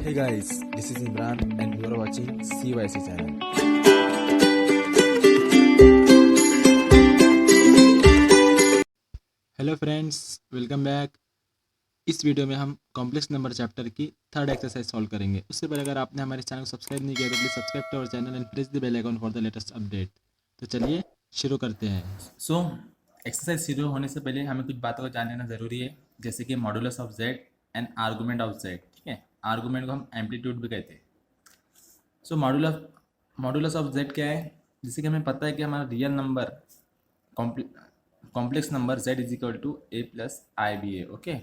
Hey guys, this is Imran and you are watching CYC channel. Hello friends, welcome back. इस video में हम complex number chapter की third exercise solve करेंगे। उससे पहले अगर आपने हमारे चैनल को सब्सक्राइब नहीं किया तो please subscribe to our channel and press the bell icon for the latest update. तो चलिए शुरू करते हैं। सो एक्सरसाइज शुरू होने से पहले हमें कुछ बातों को जान लेना ज़रूरी है, जैसे कि modulus of Z and argument of Z. ठीक है, आर्गूमेंट को हम एम्पलीट्यूड भी कहते हैं। सो मॉडुलस ऑफ जेड क्या है? जैसे कि हमें पता है कि हमारा real number complex number z is equal to a plus i b a. Okay,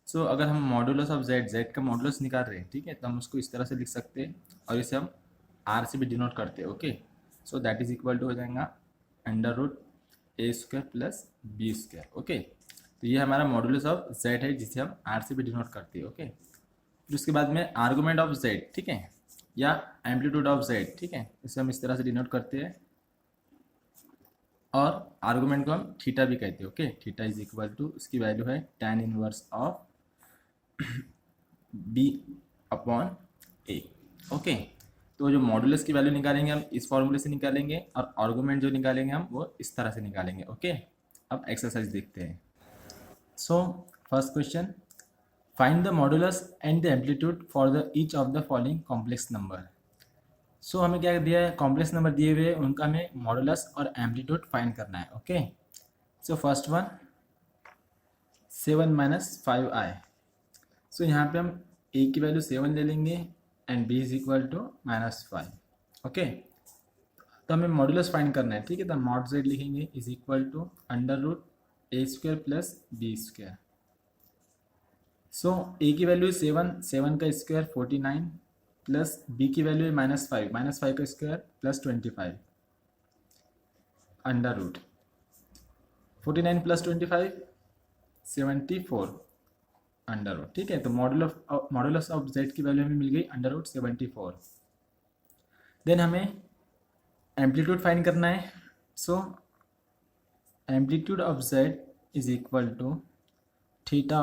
so अगर हम मॉडुलस ऑफ जेड का मॉडुलस निकाल रहे हैं, ठीक है, तो हम उसको इस तरह से लिख सकते हैं और इसे हम आर से भी डिनोट करते हैं। Okay, so that is equal to हो जाएगा अंडर रूट ए square plus B square. Okay, तो ये हमारा मॉडुलस ऑफ जेड है जिसे हम आर से भी डिनोट करते हैं। ओके, फिर उसके बाद में आर्गूमेंट ऑफ जेड, ठीक है, या एम्पलीट्यूड ऑफ जेड, ठीक है, इसे हम इस तरह से डिनोट करते हैं और आर्गूमेंट को हम थीटा भी कहते हैं। Okay, theta is equal to, उसकी वैल्यू है tan inverse of B upon A. Okay, तो जो मॉडुलस की वैल्यू निकालेंगे हम इस फॉर्मूले से निकालेंगे और आर्गूमेंट जो निकालेंगे हम वो इस तरह से निकालेंगे। ओके, अब एक्सरसाइज देखते हैं। So first question, find the modulus and the amplitude for the each of the following complex number. So हमें क्या दिया है, कॉम्प्लेक्स नंबर दिए हुए उनका हमें मॉडुलस और एम्पलीट्यूड फाइंड करना है। Okay, so first one 7 minus 5i। So यहाँ पे हम a की वैल्यू 7 ले लेंगे and b is equal to -5। Okay, तो हमें मॉडुलस फाइंड करना है। ठीक है, तो मॉड जेड लिखेंगे is equal to under root A square plus B square. So a की वैल्यू 7 का स्क्वायर 49 प्लस b की वैल्यू है -5 का square plus 25 under root 49 plus 25 74 under root. ठीक है, तो मॉडुलस ऑफ जेड की वैल्यू हमें मिल गई अंडर रूट 74। देन हमें एम्पलीट्यूड फाइंड करना है। So amplitude of Z is equal to theta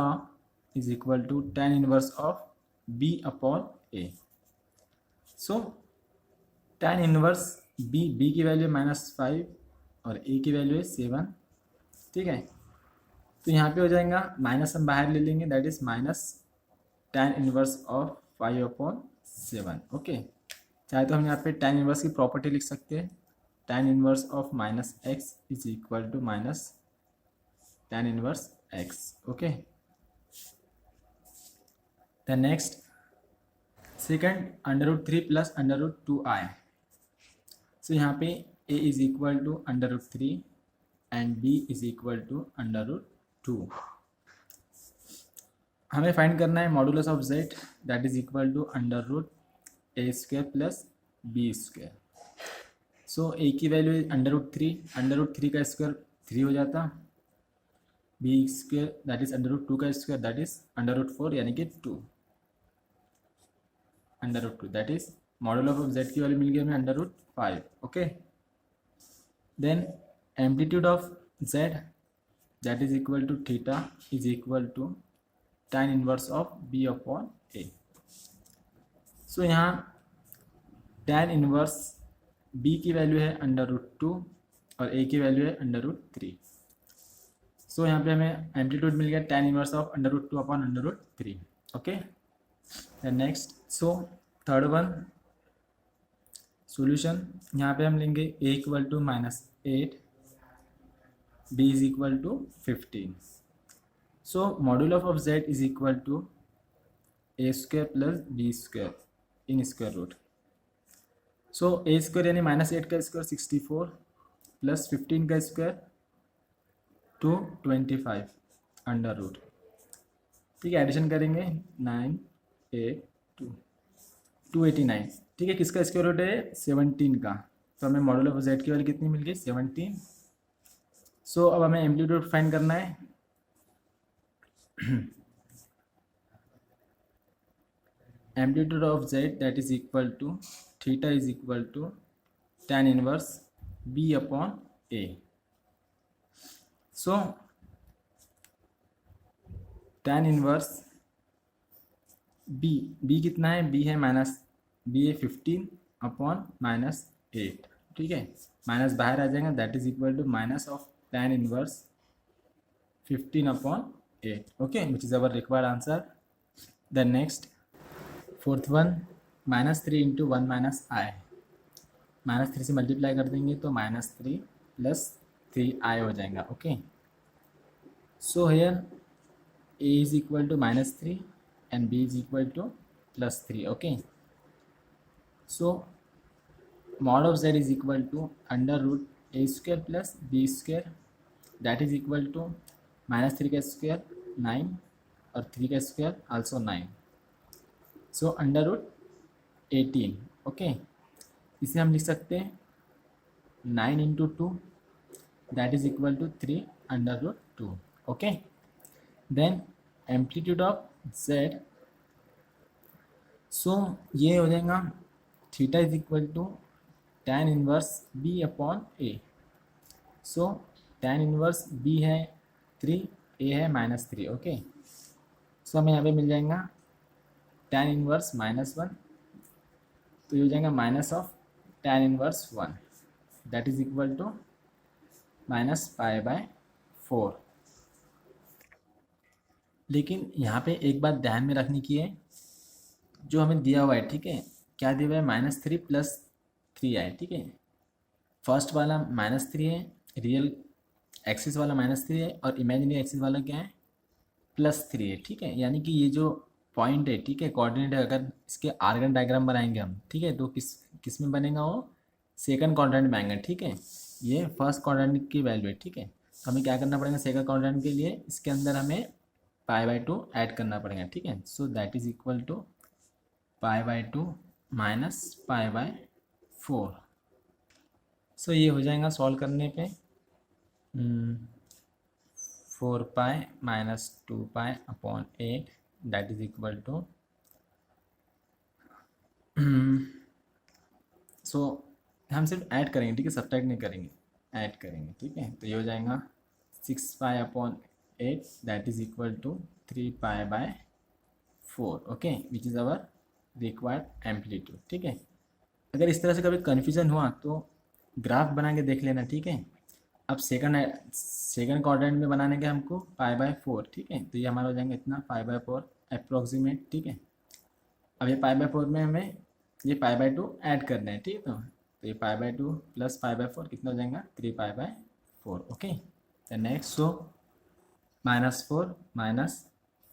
is equal to tan inverse of b upon a. So tan inverse b की वैल्यू -5 और a की वैल्यू है 7। ठीक है, तो यहाँ पे हो जाएगा माइनस, हम बाहर ले लेंगे, that is minus tan inverse of 5 upon 7। Okay, चाहे तो हम यहाँ पे tan इनवर्स की प्रॉपर्टी लिख सकते हैं, tan inverse of -x is equal to minus tan inverse x। Okay, the next second under root 3 plus under root 2i। So यहाँ पे a is equal to under root 3 and b is equal to under root 2। हमें find करना है modulus of Z, that is equal to under root A square plus B square. So a की value है under root 3 का square 3 हो जाता, B square that is under root 2 का square that is under root 4 यानी कि 2 under root 2, that is modulus of Z की value मिल गई हमें under root 5। Okay, then amplitude of Z that is equal to theta is equal to tan inverse of b upon a। सो यहाँ tan inverse b की value है under root 2 और a की value है अंडर रूट 3। सो यहाँ पे हमें amplitude मिल गया tan inverse of under root 2 upon under root 3। Okay, next so third one solution, यहाँ पे हम लेंगे a equal to -8 b is equal to 15। So modulus of Z is equal to A square plus B square in square root. So A square यानी -8 का square 64 plus 15 का square 225 under root. ठीक है, addition करेंगे 9 8 2 289। ठीक है, किसका square root है 17 का, तो हमें मॉडुलस ऑफ जेड की वैल्यू कितनी मिल गई 17। सो अब हमें एम्पलीट्यूड फाइंड करना है। Amplitude of Z that is equal to theta is equal to tan inverse b upon a। So tan inverse B कितना है, बी है 15 अपॉन -8, ठीक है। माइनस बाहर आ जाएगा, that is equal to minus of tan inverse 15 upon 8, okay, which is our required answer. The next fourth one, -3 into 1 minus i, -3 से multiply कर देंगे तो -3 प्लस 3i हो जाएगा, okay. So here a is equal to -3 and b is equal to +3, okay. So mod of z is equal to under root a square plus b square, that is equal to -3 का square 9 और 3 का square also 9, so under root 18, ओके। इसे हम लिख सकते हैं 9 into 2, that is equal to 3 under root 2, okay. Then amplitude of z, so ये हो जाएगा theta is equal to tan inverse b upon a, so tan inverse b है 3, a है -3, ओके। सो हमें यहाँ पे मिल जाएगा tan इनवर्स -1, तो ये हो जाएगा minus of tan inverse 1, that is equal to -π/4। लेकिन यहाँ पे एक बात ध्यान में रखने की है, जो हमें दिया हुआ है, ठीक है, क्या दिया हुआ है, -3 + 3i, ठीक है। फर्स्ट वाला -3 है, रियल एक्सिस वाला -3 है, और इमेजिनरी एक्सिस वाला क्या है, +3 है, ठीक है। यानी कि ये जो पॉइंट है, ठीक है, कोऑर्डिनेट है, अगर इसके आर्गन डायग्राम बनाएंगे हम, ठीक है, तो किस में बनेगा वो, सेकंड क्वाड्रेंट में आएंगे, ठीक है। ये फर्स्ट क्वाड्रेंट की वैल्यू है, ठीक है। तो हमें क्या करना पड़ेगा, सेकंड क्वाड्रेंट के लिए इसके अंदर हमें π/2 ऐड करना पड़ेगा, ठीक है। So that is equal to π/2 minus π/4। So ये हो जाएगा सॉल्व करने पे 4π minus 2π upon 8, that is equal to, so हम सिर्फ ऐड करेंगे, ठीक है, सब्ट्रैक्ट नहीं करेंगे, ऐड करेंगे, ठीक है। तो ये हो जाएगा 6π upon 8, that is equal to 3π/4, okay, which is our required amplitude, ठीक है। अगर इस तरह से कभी कन्फ्यूज़न हुआ तो ग्राफ बना के देख लेना, ठीक है। अब सेकंड क्वाड्रेंट में बनाने के हमको π/4, ठीक है। तो ये हमारा हो जाएगा इतना π/4 अप्रोक्सीमेट, ठीक है। अब ये π/4 में हमें ये π/2 ऐड करना है, ठीक है। तो ये π/2 प्लस π/4 कितना हो जाएगा, 3π/4, okay. The next, so -4 minus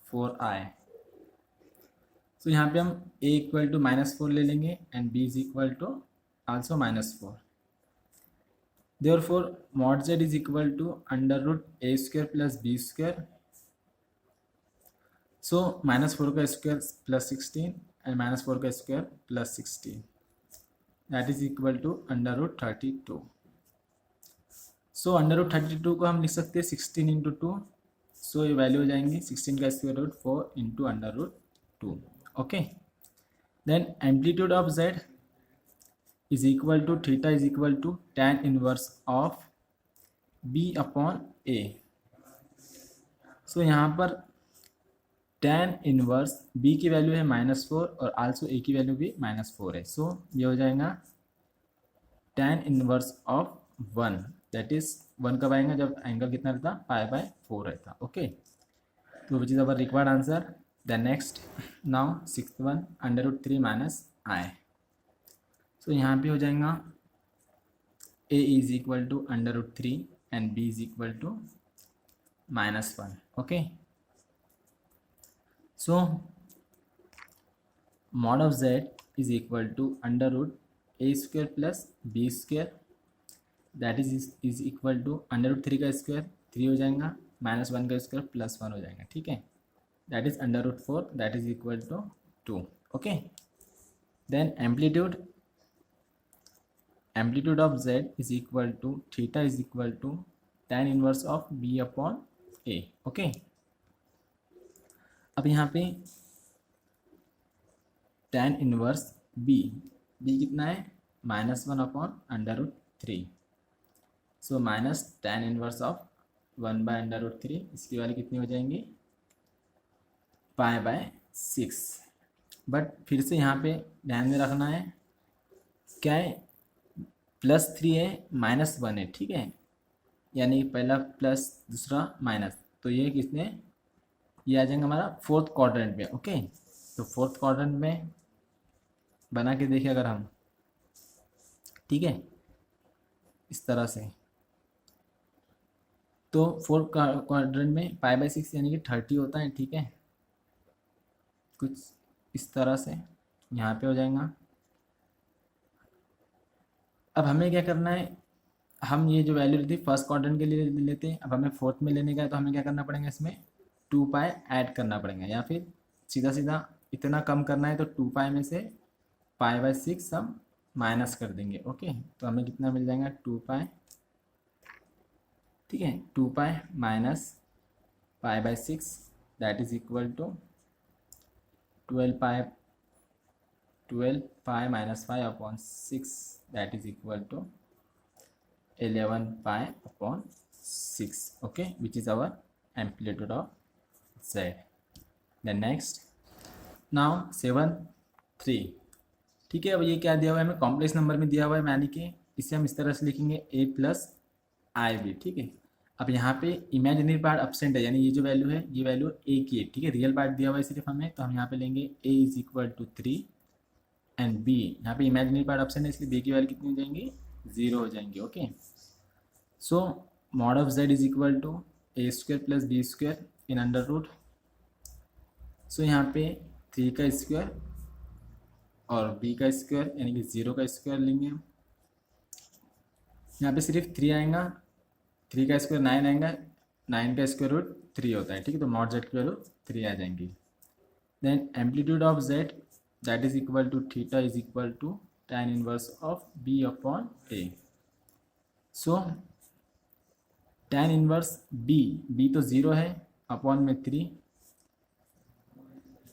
4i, तो यहाँ पे हम a इक्वल टू -4 ले लेंगे and b is equal to also -4। Therefore mod z is equal to under root a square plus b square, so -4 का स्क्वायर प्लस 16 एंड -4 का square plus 16, that is equal to under root 32। So under root 32 को हम लिख सकते हैं 16 into 2, सो ये value हो जाएंगी 16 का square root 4 into under root 2, okay. Then amplitude of z is equal to theta is equal to tan inverse of b upon a। सो यहाँ पर tan इनवर्स b की वैल्यू है -4 और आल्सो a की वैल्यू भी -4 है, सो ये हो जाएगा tan inverse of 1, that is 1 कब आएगा, जब एंगल कितना रहता, π/4 रहता, ओके। तो which is our required answer. The next, now sixth one, under root 3 minus i, तो यहाँ पे हो जाएगा a is equal to under root 3 and b is equal to -1, okay. So mod of z is equal to under root a square plus b square, that is equal to under root 3 का square 3 हो जाएगा, -1 का square plus 1 हो जाएगा, ठीक है। That is under root 4, that is equal to 2, okay. Then amplitude of z is equal to theta is equal to tan inverse of b upon a, okay. अब यहाँ पे tan इनवर्स b कितना है, -1 upon under root 3, so minus tan inverse of 1/√3, इसकी value कितनी हो जाएंगी, π/6, but फिर से यहाँ पे ध्यान में रखना है क्या है, +3 है -1 है, ठीक है, यानी पहला प्लस दूसरा माइनस, तो ये किसने, ये आ जाएगा हमारा फोर्थ क्वाड्रेंट में। ओके, तो फोर्थ क्वाड्रेंट में बना के देखिए अगर हम, ठीक है, इस तरह से, तो फोर्थ क्वाड्रेंट में π/6 यानी कि 30 होता है, ठीक है, कुछ इस तरह से यहाँ पे हो जाएगा। अब हमें क्या करना है, हम ये जो वैल्यू थी फर्स्ट क्वाड्रेंट के लिए लेते हैं, अब हमें फोर्थ में लेने का है, तो हमें क्या करना पड़ेगा, इसमें 2π ऐड करना पड़ेगा, या फिर सीधा सीधा इतना कम करना है तो 2π में से π/6 हम माइनस कर देंगे। ओके, तो हमें कितना मिल जाएगा, 2π, ठीक है, 2π माइनस π/6 that is equal to 12π minus 5/6 that is equal to 11π/6, okay, which is our amplitude of z. Then next, now 7 3, ठीक है। अब ये क्या दिया हुआ है हमें, कॉम्प्लेक्स नंबर में दिया हुआ है, यानी कि इसे हम इस तरह से लिखेंगे a+ib, ठीक है। अब यहाँ पे इमेजिनरी पार्ट एब्सेंट है, यानी ये जो वैल्यू है ये वैल्यू a की है, ठीक है, रियल पार्ट दिया हुआ है सिर्फ हमें, तो हम यहाँ पे लेंगे a is equal to 3 and b, यहाँ पे इमेजिनरी पार्ट एब्सेंट है इसलिए b की वैल्यू कितनी हो जाएंगी, 0 हो जाएंगी। Okay, so mod of z is equal to a² + b² in under root, so यहाँ पे 3 का स्क्वायर और b का स्क्वायर यानी कि 0 का स्क्वायर लेंगे हम, यहाँ पे सिर्फ 3 आएगा, 3 का स्क्वायर 9 आएगा, 9 का स्क्वायर रूट 3 होता है, ठीक है, तो मॉड z की वैल्यू 3 आ जाएंगी। Then amplitude of z that is equal to theta is equal to tan inverse of b/a, so tan inverse b तो 0 है, अपॉन में 3,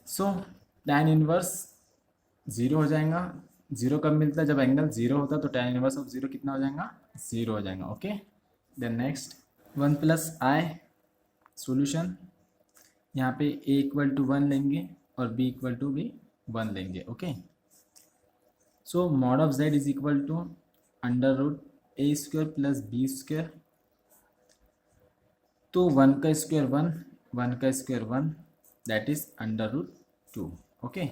सो tan इनवर्स 0 हो जाएगा। 0 कब मिलता है, जब एंगल 0 होता है, तो tan इनवर्स ऑफ 0 कितना हो जाएगा, 0 हो जाएगा। Okay, then next 1 + i solution, यहाँ पे a = 1 लेंगे और b = भी 1 लेंगे। Okay, so mod of z is equal to under root a² + b², तो 1 का स्क्वायर 1, 1 का square 1 that is under root 2। Okay,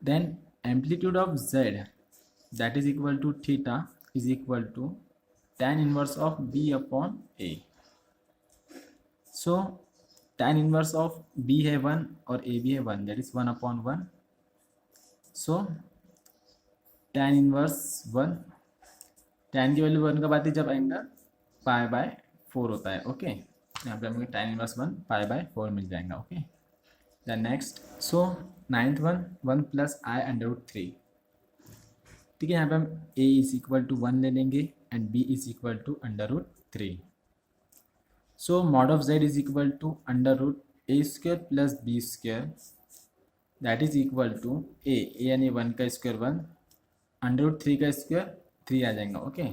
then amplitude of z that is equal to theta is equal to tan inverse of b/a, so tan inverse of b है 1 और a भी है 1 that is 1/1, so tan inverse 1, tan की value 1 कब आती है, जब angle π/4 होता है। ओके, यहाँ पे हमें tan इनवर्स 1 π/4 मिल जाएगा। Okay, then next, so 9th one 1 + i under root 3, ठीक है, यहाँ पे हम a इज इक्वल टू 1 ले लेंगे and b is equal to under root 3, so mod of z is equal to under root a² + b² that is equal to a यानी 1 का square 1, under root 3 का स्क्वायर 3 आ जाएगा। Okay,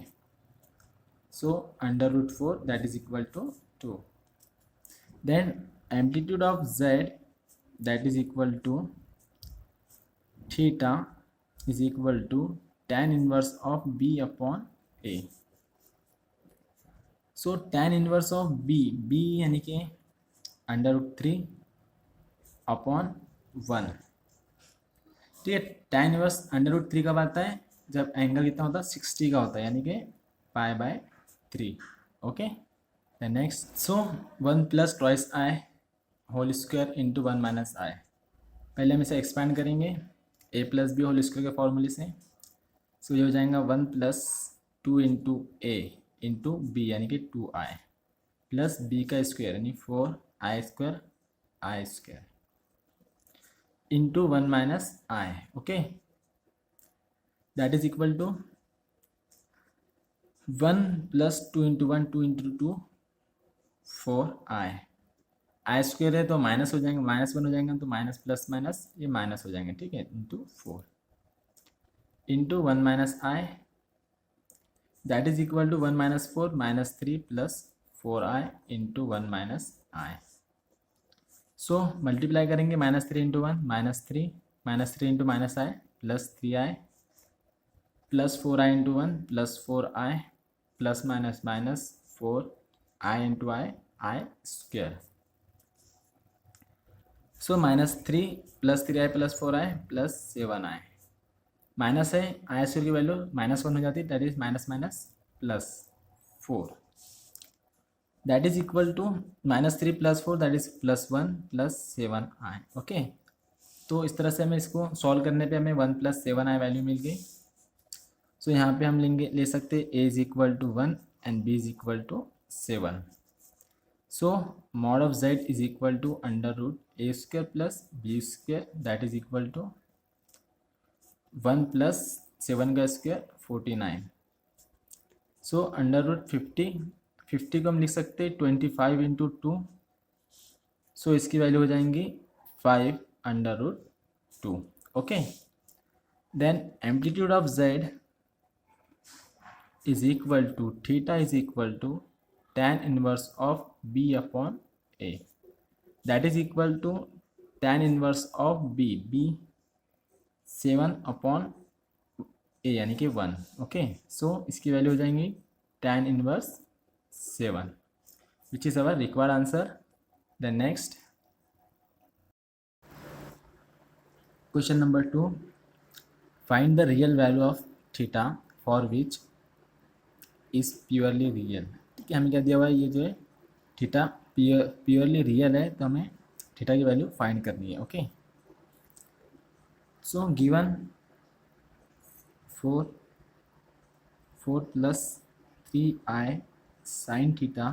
so under root 4 that is equal to 2, then amplitude of z that is equal to theta is equal to tan inverse of b/a, so tan inverse of b यानी कि under root 3/1, ठीक है, tan inverse under root 3 कब आता है, जब angle कितना होता है, 60 का होता है, यानी कि π/3। Okay, then next, so 1 + twice i whole square into 1 - i, पहले हम इसे एक्सपैंड करेंगे a + b होल स्क्वायर के फॉर्मूले से, सो ये हो जाएगा 1 + 2 × a इंटू b यानी कि 2i प्लस b का स्क्वायर यानी 4i² into 1 - i। Okay, that is equal to 1 + 2 × 1 2 × 2 4i, i² है तो माइनस हो जाएंगे, -1 हो जाएंगे तो माइनस प्लस माइनस ये माइनस हो जाएंगे, ठीक है, into 4 into 1 - i that is equal to 1 - 4 -3 + 4i into 1 - i, so multiply करेंगे -3 × 1 -3 -3 into minus i plus 3i plus 4i into 1 plus 4i plus minus minus 4i into i square. So -3 plus 3i plus 4i plus 7i minus है I square की value -1 हो जाती है, that is minus minus plus 4 that is equal to -3 plus 4 that is +1 plus 7i. Okay, तो इस तरह से हमें इसको सॉल्व करने पे हमें 1 प्लस 7i वैल्यू मिल गई. सो यहाँ पे हम ले सकते a is equal to 1 and b is equal to 7. So mod of z is equal to √a square plus b square that is equal to 1 plus 7 का स्क्वायर 49. सो √50 को हम लिख सकते हैं 25 इंटू 2. सो इसकी वैल्यू हो जाएंगी 5√2. Okay, then amplitude of z is equal to theta is equal to tan inverse of b upon a that is equal to tan inverse of b 7 upon a यानी कि 1. ओके, सो इसकी value हो जाएंगी tan inverse 7 which is our required answer. The next question number 2, find the real value of theta for which is purely real. ठीक है, हमें क्या दिया हुआ है, ये जो है थीटा प्योरली रियल है, तो हमें थीटा की वैल्यू फाइंड करनी है. Okay, so given 4 plus 3i sine theta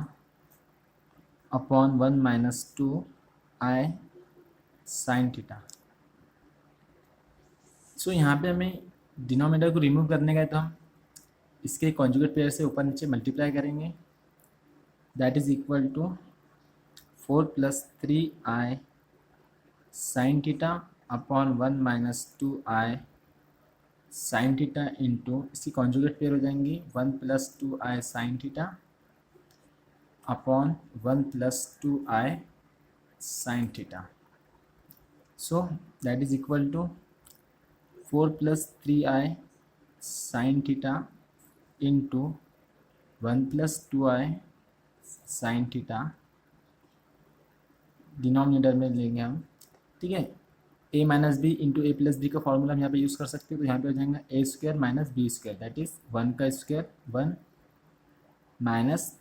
upon 1 minus 2i sine theta. So यहाँ पे हमें डिनोमिनेटर को रिमूव करने का है, तो हम इसके कॉन्जुगेट पेयर से ऊपर नीचे मल्टीप्लाई करेंगे. That is equal to 4 plus 3i sine theta upon 1 minus 2i sine theta into इसकी कॉन्जुगेट पेयर हो जाएंगी 1 plus 2i sine theta upon 1 plus 2i sine theta. So that is equal to 4 plus 3i sine theta into 1 plus 2i sine theta denominator में लेंगे हम. ठीक है, a minus b into a plus b का formula हम यहाँ पे use कर सकते हैं, तो यहाँ पे हो जाएगा a square minus b square that is 1 का स्क्वायर 1 माइनस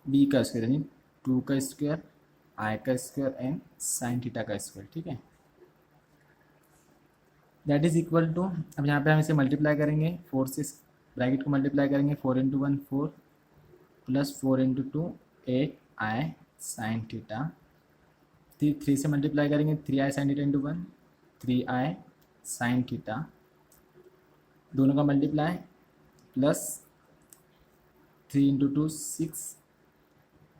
b का स्क्वायर यानी 2 का स्क्वायर i का स्क्वायर एंड साइन थीटा का स्क्वायर. ठीक है, दैट इज इक्वल टू, अब यहाँ पे हम इसे मल्टीप्लाई करेंगे 4 से, ब्रैकेट को मल्टीप्लाई करेंगे 4 into 1 4 plus 4 into 2 8i sine theta. 3 से मल्टीप्लाई करेंगे 3i sine theta into 1 3i sine theta, दोनों का multiply plus 3 into 2 6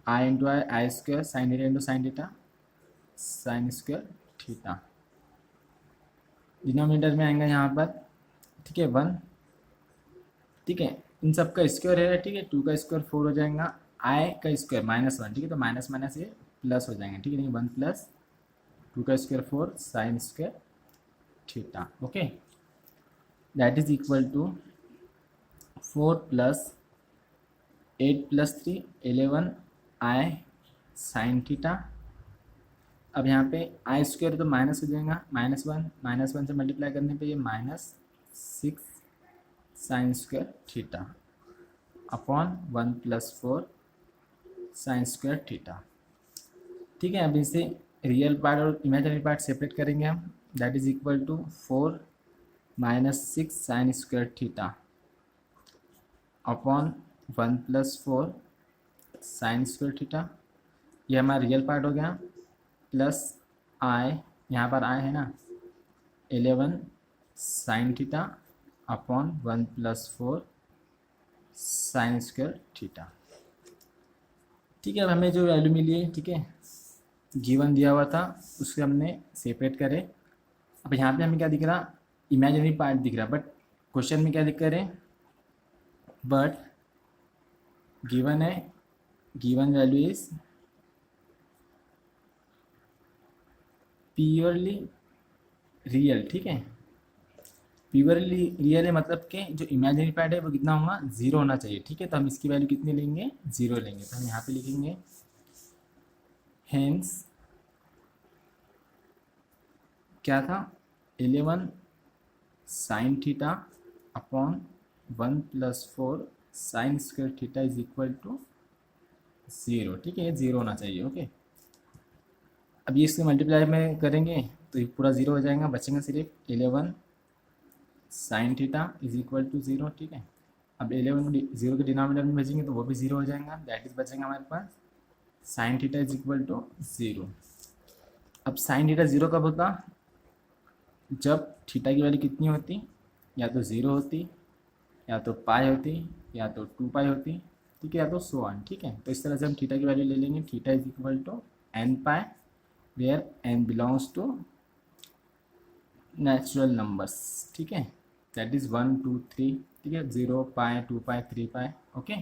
i into i square sine theta into sine theta sine square theta. Denominator में आएगा यहाँ पर, ठीक है 1. ठीक है, इन सब का स्क्वायर है. ठीक है, 2 का स्क्वायर 4 हो जाएगा, i का स्क्वायर -1. ठीक है, तो माइनस माइनस ये प्लस हो जाएंगे. ठीक है, 1 प्लस 2 का square 4 sine square theta. Okay, that is equal to 4 plus 8 plus 3 11i sine theta. अब यहाँ पे आई स्क्वायर तो माइनस हो जाएगा -1 से मल्टीप्लाई करने पे ये -6 sine square theta upon 1 plus 4 sine square theta. ठीक है, अब इसे रियल पार्ट और इमेजिनरी पार्ट सेपरेट करेंगे हम. That is equal to 4 minus 6 sine square theta upon 1 plus 4 sine square theta. ये हमारा रियल पार्ट हो गया, प्लस आई, यहाँ पर आई है ना 11 sine theta upon 1 plus 4 sine square theta. ठीक है, अब हमें जो वैल्यू मिली है, ठीक है गिवन दिया हुआ था उससे हमने सेपरेट करे. अब यहाँ पे हमें क्या दिख रहा, इमेजिनरी पार्ट दिख रहा, बट क्वेश्चन में क्या दिख रहे, बट गिवन है, given value is purely real, ठीक है। प्योरली रियल है मतलब कि जो इमेजिनरी पार्ट है वो कितना होगा, जीरो होना चाहिए, ठीक है। तो हम इसकी वैल्यू कितनी लेंगे, जीरो लेंगे। तो हम यहाँ पे लिखेंगे हेंस क्या था, 11 sine theta upon 1 + 4 sine square theta is equal to zero, ठीक है। ये जीरो होना चाहिए, ओके। अब ये इससे मल्टीप्लाई में करेंगे तो ये पूरा जीरो हो जाएगा, बचेगा सिर्फ 11 sine theta is equal to zero, ठीक है। अब 11 को जीरो के डिनोमिनेटर में भेजेंगे तो वो भी जीरो हो जाएगा, दैट इज बचेगा हमारे पास sine theta is equal to zero. अब साइन थीटा जीरो कब होता, जब थीटा की वैल्यू कितनी होती, या तो ज़ीरो होती, या तो पाई होती, या तो 2 पाई होती, ठीक है, या तो सो ऑन, ठीक है। तो इस तरह से हम थीटा की वैल्यू ले लेंगे, theta is equal to n pi where n belongs to natural numbers, ठीक है, दैट इज 1 2 3, ठीक है, 0 पाई 2 पाई 3 पाई, ओके।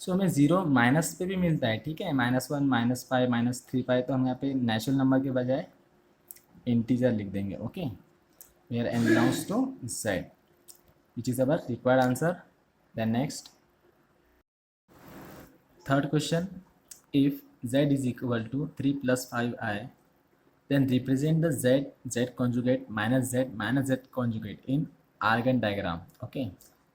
सो हमें जीरो माइनस पे भी मिलता है, ठीक है, -1 -पाई -3 पाई। तो हम यहाँ पे नेचुरल नंबर के बजाय इंटीजर लिख देंगे, okay, where n belongs to z, which is our required answer. Then next, third question, if z is equal to 3 + 5i, then represent the z conjugate minus z conjugate in argon diagram, okay।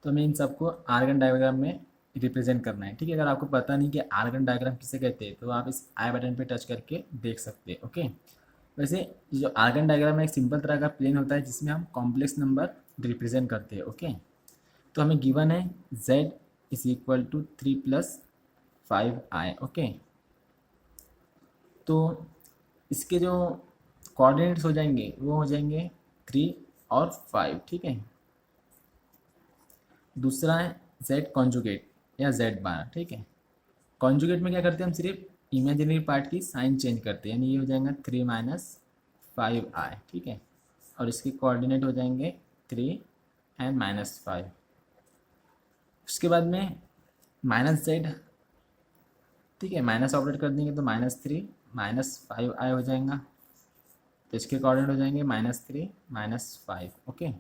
तो हमें इन सबको argon diagram में represent करना है, ठीक है। अगर आपको पता नहीं कि आर्गन डायग्राम किसे कहते हैं तो आप इस आई बटन पे टच करके देख सकते हैं, ओके। वैसे ये जो आर्गन डायग्राम है एक सिंपल तरह का प्लेन होता है जिसमें हम कॉम्प्लेक्स नंबर रिप्रेजेंट करते हैं, ओके। तो हमें गिवन है z is equal to 3 + 5i, okay. तो इसके जो कोऑर्डिनेट्स हो जाएंगे वो हो जाएंगे 3 और 5, ठीक है। दूसरा है z कॉन्जुगेट या z बार, ठीक है। कॉन्जुगेट में क्या करते हैं हम, सिर्फ इमेजिनरी पार्ट की साइन चेंज करते हैं, यानी ये हो जाएगा 3 - 5i, ठीक है। और इसके कोऑर्डिनेट हो जाएंगे 3 और -5। उसके बाद में -z, ठीक है, माइनस ऑपरेट कर देंगे तो -3 - 5i हो जाएगा। तो इसके कोऑर्डिनेट हो जाएंगे -3 -5, ओके।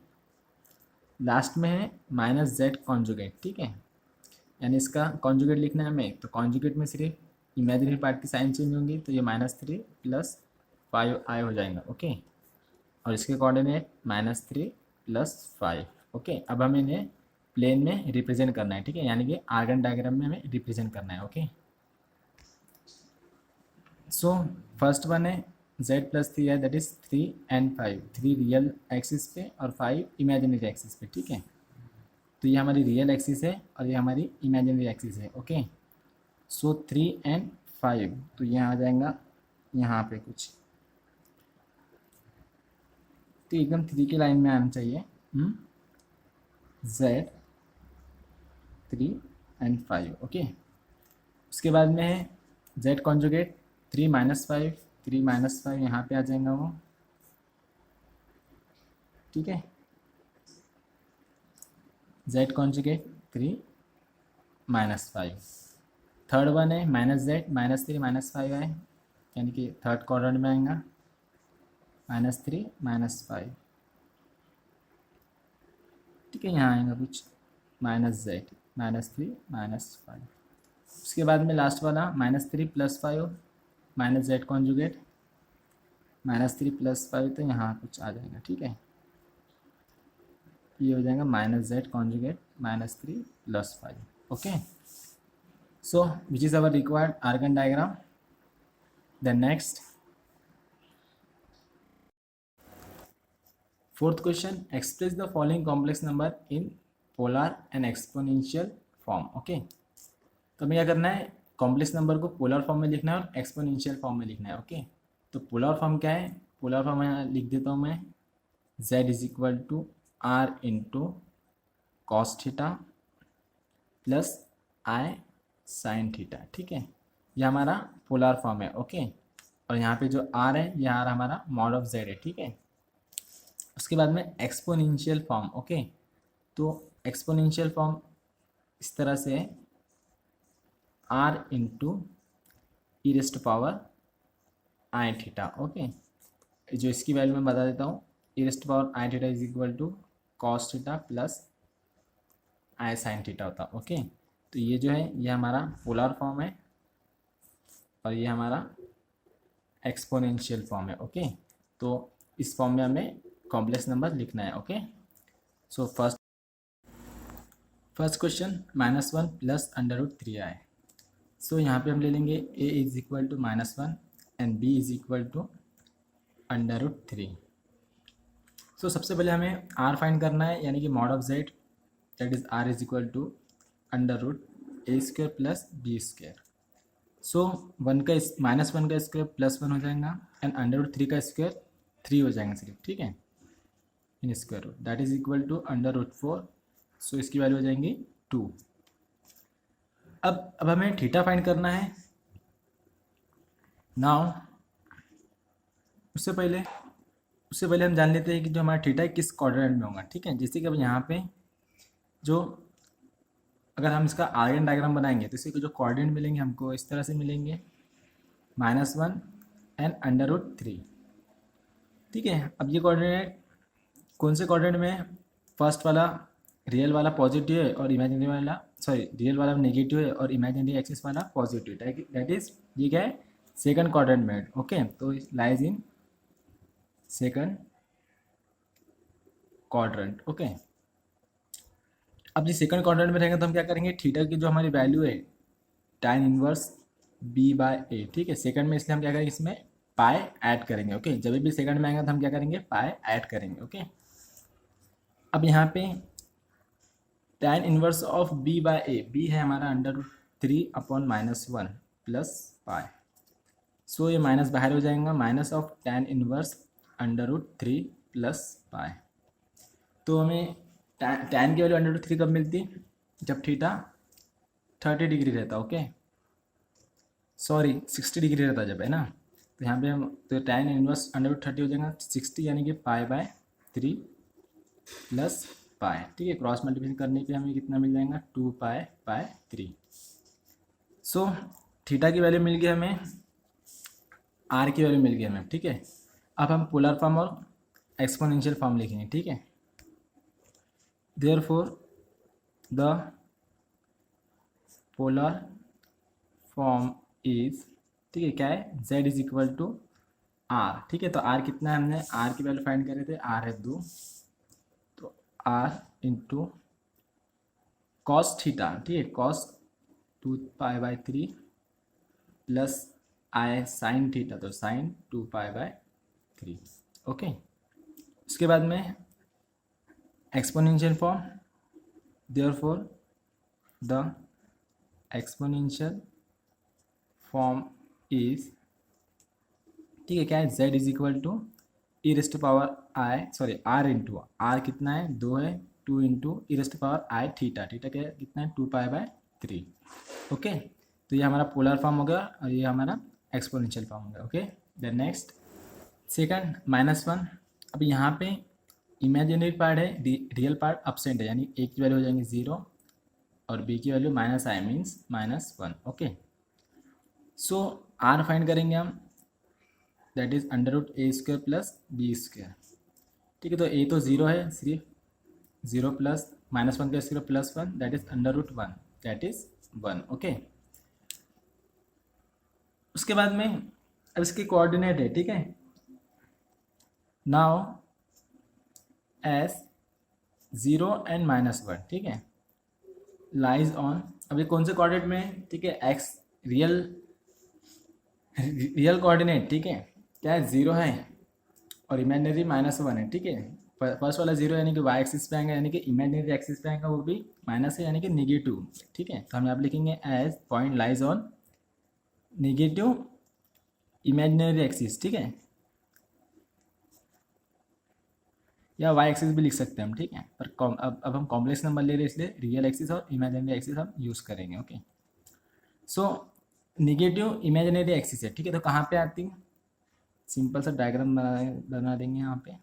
लास्ट में है -z कॉन्जुगेट, ठीक है, यानी इसका कॉन्जुगेट लिखना है हमें। तो कॉन्जुगेट में सिर्फ इमेजिनरी पार्ट की साइन चेंज होंगी, तो ये -3 + 5i हो जाएगा, ओके। और इसके कोऑर्डिनेट -3 + 5, ओके। अब हमें इन्हें प्लेन में रिप्रेजेंट करना है, ठीक है, यानी कि आर्गन डायग्राम में हमें रिप्रेजेंट करना है, ओके। सो फर्स्ट वन है z + 3 है, दैट इज 3 और 5, 3 रियल एक्सिस पे और 5 इमेजिनरी एक्सिस पे, ठीक है। तो ये हमारी रियल एक्सिस है और ये हमारी इमेजिनरी एक्सिस है, ओके। सो 3 और 5, तो यहाँ आ जाएगा यहाँ पे कुछ, तो एकदम 3 की लाइन में आना चाहिए, z 3 और 5, ओके। उसके बाद में है z कॉन्जुगेट 3 - 5, 3 - 5 यहाँ पे आ जाएगा वो, ठीक है। z conjugate 3 - 5। थर्ड वन है -z -3 -5 है, यानी कि थर्ड क्वाड्रेंट में आएगा -3 -5, ठीक है। यहाँ आएगा कुछ -z -3 -5। उसके बाद में लास्ट वाला -3 + 5 -z कॉन्जुगेट -3 + 5, तो यहाँ कुछ आ जाएगा, ठीक है। ये हो जाएगा -z conjugate -3 + 5, okay. So which is our required Argand diagram. Then next, fourth question, express the following complex number in polar and exponential form, okay. तो हमें क्या करना है, कॉम्प्लेक्स नंबर को पोलर फॉर्म में लिखना है और एक्सपोनेंशियल फॉर्म में लिखना है, ओके। तो पोलर फॉर्म क्या है, पोलर फॉर्म यहाँ लिख देता हूँ मैं, z is equal to r × cos theta + i sin theta, ठीक है। ये हमारा पोलर फॉर्म है, ओके। और यहाँ पे जो r है, ये r हमारा मॉड ऑफ z है, ठीक है। उसके बाद में एक्सपोनेंशियल फॉर्म, ओके। तो एक्सपोनेंशियल फॉर्म इस तरह से है, r × e⁻⁻ i theta, okay. जो इसकी वैल्यू मैं बता देता हूँ, e raised power i theta is equal to cos theta plus i sine theta होता। ओके, तो ये जो है ये हमारा पोलर फॉर्म है और ये हमारा एक्सपोनेंशियल फॉर्म है। ओके, तो इस फॉर्म में हमें कॉम्प्लेक्स नंबर लिखना है। Okay, so first question -1 plus √3 i. सो यहाँ पे हम ले लेंगे a is equal to -1 and b is equal to √3। So सबसे पहले हमें r फाइंड करना है, यानी कि mod of z that is r is equal to √a² plus b²। So -1 का स्क्वायर +1 हो जाएगा एंड √3 का स्क्वायर 3 हो जाएगा सिर्फ, ठीक है, in square root that is equal to √4। So इसकी वैल्यू हो जाएंगी 2। अब हमें थीटा फाइंड करना है। नाउ उससे पहले हम जान लेते हैं कि जो हमारा थीटा है किस क्वाड्रेंट में होगा, ठीक है। जैसे कि अब यहाँ पे जो अगर हम इसका आर्गन डायग्राम बनाएंगे तो इसके जो कोऑर्डिनेट मिलेंगे हमको इस तरह से मिलेंगे, -1 एंड √3, ठीक है। अब ये कोऑर्डिनेट कौन से कोऑर्डिनेट में है? फर्स्ट वाला रियल वाला पॉजिटिव है और इमेजिनरी वाला रियल वाला नेगेटिव है और इमेजिनरी एक्सिस वाला पॉजिटिव, दैट इज ये क्या है? सेकंड क्वाड्रेंट में। ओके, तो lies in second quadrant. Okay, अब ये सेकंड क्वाड्रेंट में रहेगा तो हम क्या करेंगे, थीटा की जो हमारी वैल्यू है tan इनवर्स b/a, ठीक है, सेकंड में, इसलिए हम क्या करेंगे इसमें पाई ऐड करेंगे। ओके, जब भी सेकंड में आएगा तो हम क्या करेंगे, पाई ऐड करेंगे। ओके, अब यहाँ पे tan inverse of b/a, b है हमारा √3/-1 प्लस पाई। सो ये माइनस बाहर हो जाएगा, minus of tan inverse √3 plus pi. तो हमें tan की वैल्यू √3 कब मिलती? जब थीटा 30 डिग्री रहता। ओके, सॉरी 60 डिग्री रहता जब, है ना। तो यहाँ पे हम तो tan इनवर्स √30 हो जाएगा 60, यानी कि π/3 प्लस पाई, ठीक है। क्रॉस मल्टीप्लिकेशन करने पे हमें कितना मिल जाएगा, 2π/3। सो थीटा की वैल्यू मिल गई हमें, r की वैल्यू मिल गई हमें, ठीक है। अब हम पोलर फॉर्म और एक्सपोनेंशियल फॉर्म लिखेंगे, ठीक है। Therefore the polar form is, ठीक है, क्या है, z is equal to r, ठीक है। तो r कितना है, हमने r की वैल्यू फाइंड करे थे, r है 2, तो r इंटू कॉस थीटा, ठीक है, cos 2π/3 plus i sine theta, तो साइन 2π/3। ओके, उसके बाद में exponential form, therefore the exponential form is, ठीक है, क्या है, z is equal to r into r कितना है, 2 है, 2 इंटू e⁻i थीटा, थीटा क्या है, कितना है, 2π/3। ओके, तो ये हमारा पोलर फॉर्म हो गया और ये हमारा एक्सपोनेंशियल फॉर्म हो गया। Okay, then next second -1। अब यहाँ पे इमेजिनरी पार्ट है, रियल पार्ट अपसेंट है, यानी a की वैल्यू हो जाएंगी 0 और b की value -i means -1। Okay, so r find करेंगे हम, that is √a² plus b², ठीक है। तो a तो 0 है, सिर्फ 0 प्लस -1 का square plus 1, that is √1, that is 1। Okay, उसके बाद में अब इसके कोऑर्डिनेट है, ठीक है। नाउ एस 0 एंड -1, ठीक है, लाइज ऑन, अब ये कौन से कोऑर्डिनेट में है, ठीक है, एक्स रियल कोऑर्डिनेट, ठीक है, क्या है, 0 है और इमेजिनरी -1 है, ठीक है। फर्स्ट वाला 0 यानी कि वाई एक्सिस पे आएगा, यानी कि इमेजिनरी एक्सिस पे आएगा, वो भी माइनस है, यानी कि नेगेटिव, ठीक है। तो हम यहाँ पे लिखेंगे as point lies on negative imaginary axis, ठीक है, या वाई एक्सिस भी लिख सकते हैं हम, ठीक है। पर अब हम कॉम्प्लेक्स नंबर ले रहे हैं, इसलिए रियल एक्सिस और इमेजिनरी एक्सिस हम यूज़ करेंगे। Okay, so negative imaginary axis है, ठीक है। तो कहाँ पे आती है, सिंपल सा डायग्राम बना देंगे यहाँ पे,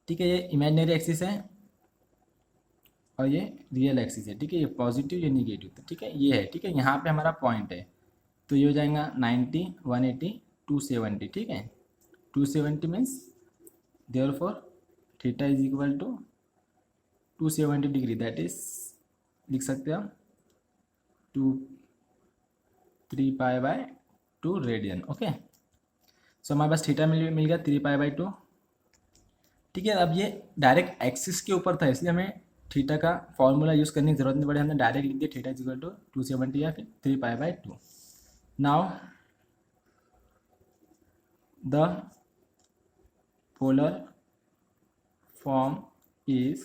ठीक है। ये इमेजिनरी एक्सिस है और ये रियल एक्सिस है, ठीक है, ये पॉजिटिव ये निगेटिव, तो ठीक है, ये है, ठीक है। यहाँ पे हमारा पॉइंट है, तो ये हो जाएगा 90, 180, 270, ठीक है, 270 means therefore theta is equal to 270 degree, that is लिख सकते हैं हम 3π/2 रेडियन। ओके, सो हमारे पास थीटा मिल गया 3π/2। ठीक है, अब ये डायरेक्ट एक्सिस के ऊपर था इसलिए हमें थीटा का फॉर्मूला यूज़ करने की जरूरत नहीं पड़ी, हमने डायरेक्ट लिख दिया थीटा इज इक्वल टू 270 या फिर 3π/2। Now the polar form is,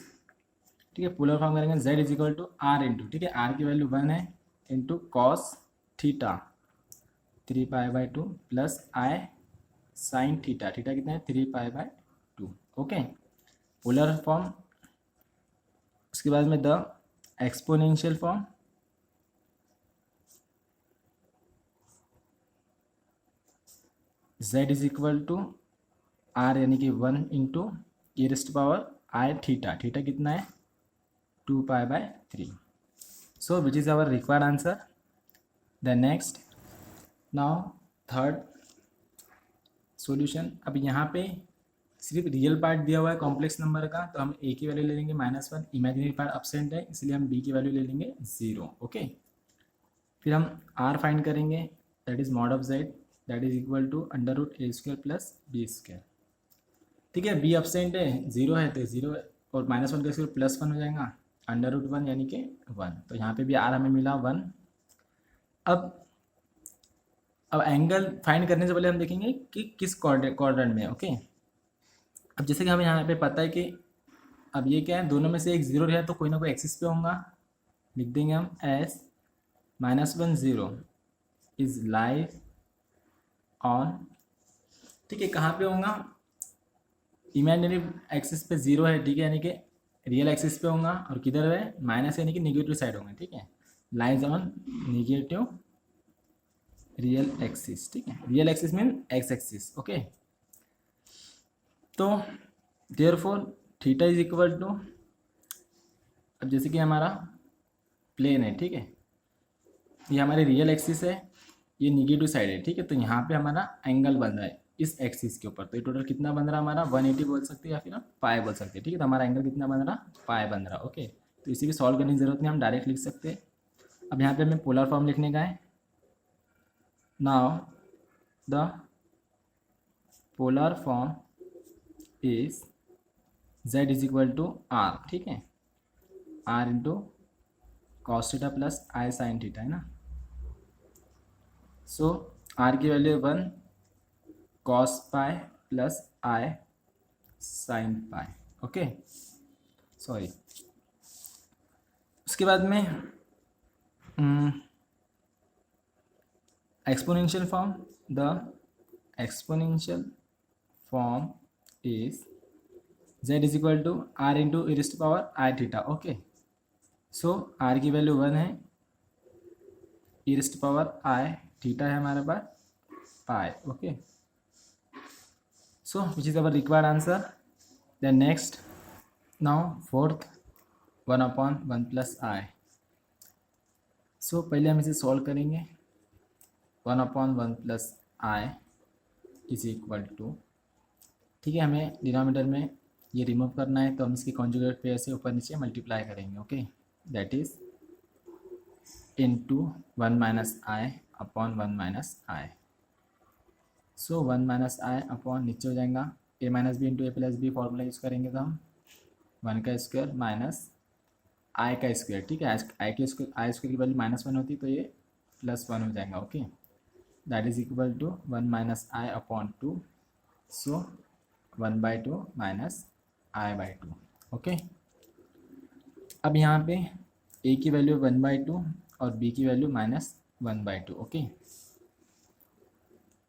ठीक है, पोलर फॉर्म करेंगे z is equal to r into, ठीक है, आर की वैल्यू 1 है, into cos theta 3π/2 plus i sine theta, theta कितना है 3π/2। Okay, polar form. उसके बाद में the exponential form, z is equal to r यानी कि 1 into e raised power i theta, theta कितना है 2π/3। So which is our required answer. The next, now third solution. अब यहाँ पे सिर्फ रियल पार्ट दिया हुआ है कॉम्प्लेक्स नंबर का, तो हम a की वैल्यू ले लेंगे -1, इमेजिनरी पार्ट एब्सेंट है इसलिए हम b की वैल्यू ले लेंगे 0। ओके, फिर हम r फाइंड करेंगे, that is mod of z, that is equal to √a² plus b²। ठीक है, b एब्सेंट है, 0 है तो 0 और -1 का स्क्वायर +1 हो जाएगा, √1 यानी कि 1, तो यहाँ पे भी r हमें मिला 1। अब एंगल फाइंड करने से पहले हम देखेंगे कि किस क्वाड्रेंट में। ओके, अब जैसे कि हमें यहाँ पे पता है कि अब ये क्या है, दोनों में से एक 0 है तो कोई ना कोई एक्सिस पे होगा, लिख देंगे हम एस -1 0 इज लाइव ऑन। ठीक है, कहाँ पे होगा, इमेजिनरी एक्सिस पे 0 है, ठीक है, यानी कि रियल एक्सिस पे होगा, और किधर है माइनस यानी कि निगेटिव साइड होगा। ठीक है, lies on negative real axis. ठीक है, real axis mean x axis. Okay, तो therefore theta is equal to, अब जैसे कि हमारा प्लेन है, ठीक है, ये हमारे रियल एक्सिस है, ये निगेटिव साइड है। ठीक है, तो यहाँ पे हमारा एंगल बन रहा है इस एक्सिस के ऊपर, तो ये टोटल कितना बन रहा है हमारा 180 बोल सकते हैं या फिर हम पाई बोल सकते हैं। ठीक है, तो हमारा एंगल कितना बन रहा, पाई बन रहा। ओके, तो इसी की सॉल्व करने की जरूरत नहीं, हम डायरेक्ट लिख सकते हैं। अब यहाँ पे हमें पोलर फॉर्म लिखने का है। Now the polar form is z is equal to r। ठीक है, r into cos theta plus i sine theta है ना। सो r की value 1 cos pi plus i sine pi. Okay, sorry, उसके बाद में exponential form, the exponential form is z is equal to r into e raised power i theta. Okay, so r की value 1 है, e raised power i theta है हमारे पास pi. Okay, so which is our required answer. Then next, now fourth 1/1 plus i. सो पहले हम इसे solve करेंगे। 1/1 plus i is equal to, ठीक है, हमें डिनोमिनेटर में ये रिमूव करना है तो हम इसके कॉन्जुगेट पेयर से ऊपर नीचे मल्टीप्लाई करेंगे। Okay, that is into 1 minus i upon 1 minus i. So 1 minus i upon नीचे हो जाएगा a minus b into a plus b, formula use करेंगे तो हम 1 का स्क्वायर माइनस आई का स्क्वायर। ठीक है, आई के स्क्वायर, आई स्क्वायर की वैल्यू -1 होती तो ये +1 हो जाएगा। Okay, that is equal to 1 minus i upon 2, so 1/2 minus i/2। Okay, अब यहाँ पे a की वैल्यू 1/2 और b की value -1/2। Okay,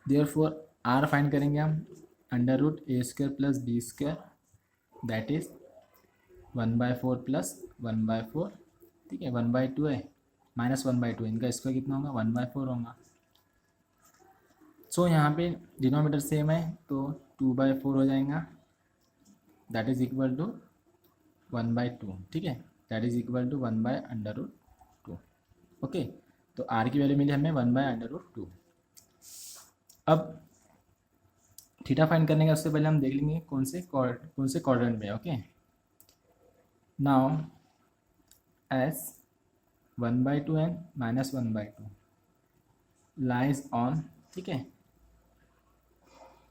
therefore r find करेंगे हम √a² plus b², that is 1/4 plus 1/4। ठीक है, 1/2 है, -1/2, इनका स्क्वायर कितना होगा 1/4 होगा। सो यहाँ पे डिनोमिनेटर सेम है तो 2/4 हो जाएगा, दैट इज इक्वल टू 1/2। ठीक है, that is equal to 1/√2। Okay, तो r की वैल्यू मिली हमें 1/√2। अब थीटा फाइंड करने का उससे पहले हम देख लेंगे कौन से क्वाड्रेंट में। Okay, now S 1/2 and -1/2 lies on, ठीक है,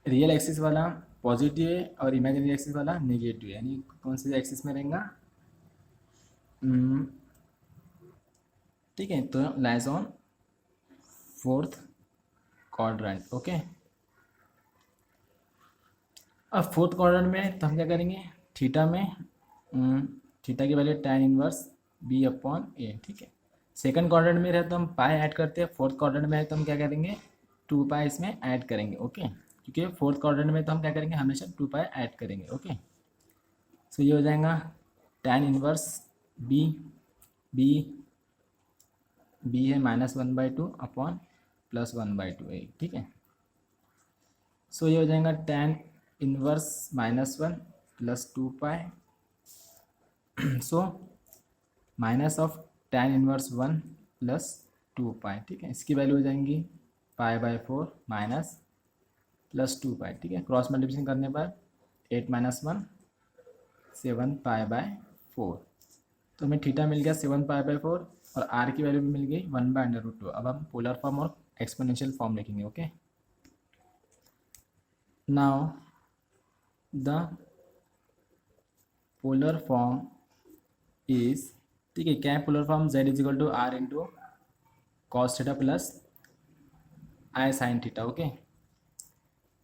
रियल एक्सिस वाला पॉजिटिव है और इमेजिनरी एक्सिस वाला नेगेटिव है, यानी कौन से एक्सिस में रहेगा, ठीक है, तो lies on fourth quadrant. Okay, अब फोर्थ क्वाड्रेंट में तो हम क्या करेंगे, थीटा में थीटा की वैल्यू tan इनवर्स b/a, ठीक है। सेकंड क्वाड्रेंट में रहे तो हम पाई ऐड करते हैं, फोर्थ क्वाड्रेंट में है तो हम क्या करेंगे 2 पाई इसमें ऐड करेंगे। ओके, क्योंकि फोर्थ क्वाड्रेंट में तो हम क्या करेंगे हमेशा 2 पाई ऐड करेंगे। ओके, सो ये हो जाएगा tan inverse b, b b है -1/2 अपॉन +1/2a, ठीक है। सो ये हो जाएगा tan inverse -1 + 2 pi, so minus of tan inverse 1 + 2 पाई, ठीक है। इसकी वैल्यू हो जाएंगी π/4 माइनस +2 पाई, ठीक है। क्रॉस मल्टीप्लिकेशन करने पर 8 - 1 7 π/4, तो हमें थीटा मिल गया 7 π/4 और r की वैल्यू भी मिल गई 1/√2। अब हम पोलर फॉर्म और एक्सपोनेंशियल फॉर्म लिखेंगे। Okay, now the polar form is, ठीक है, क्या है polar form, z = r into cos theta plus i sine theta. Okay,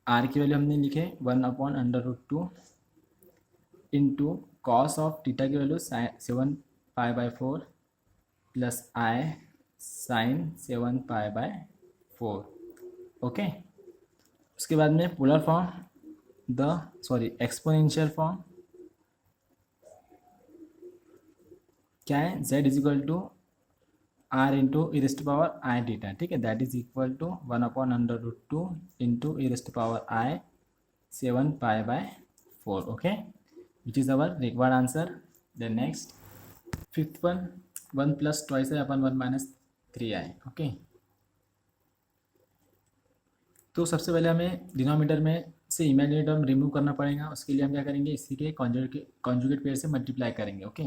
r की वैल्यू हमने लिखे 1/√2 इंटू कॉस ऑफ थीटा की value 7 π/4 plus i sine 7 π/4। Okay, उसके बाद में पोलर फॉर्म एक्सपोनेंशियल फॉर्म क्या है, z = r into e⁻i theta, ठीक है, that is equal to 1/√2 into e⁻i 7 π/4। Okay, which is our required answer. Then next fifth one, 1 + 2i/1 - 3i। Okay, तो सबसे पहले हमें डिनोमिनेटर में से इमेजिनरी टर्म रिमूव करना पड़ेगा। उसके लिए हम क्या करेंगे, इसी के कॉन्जुगेट पेयर से मल्टीप्लाई करेंगे। ओके,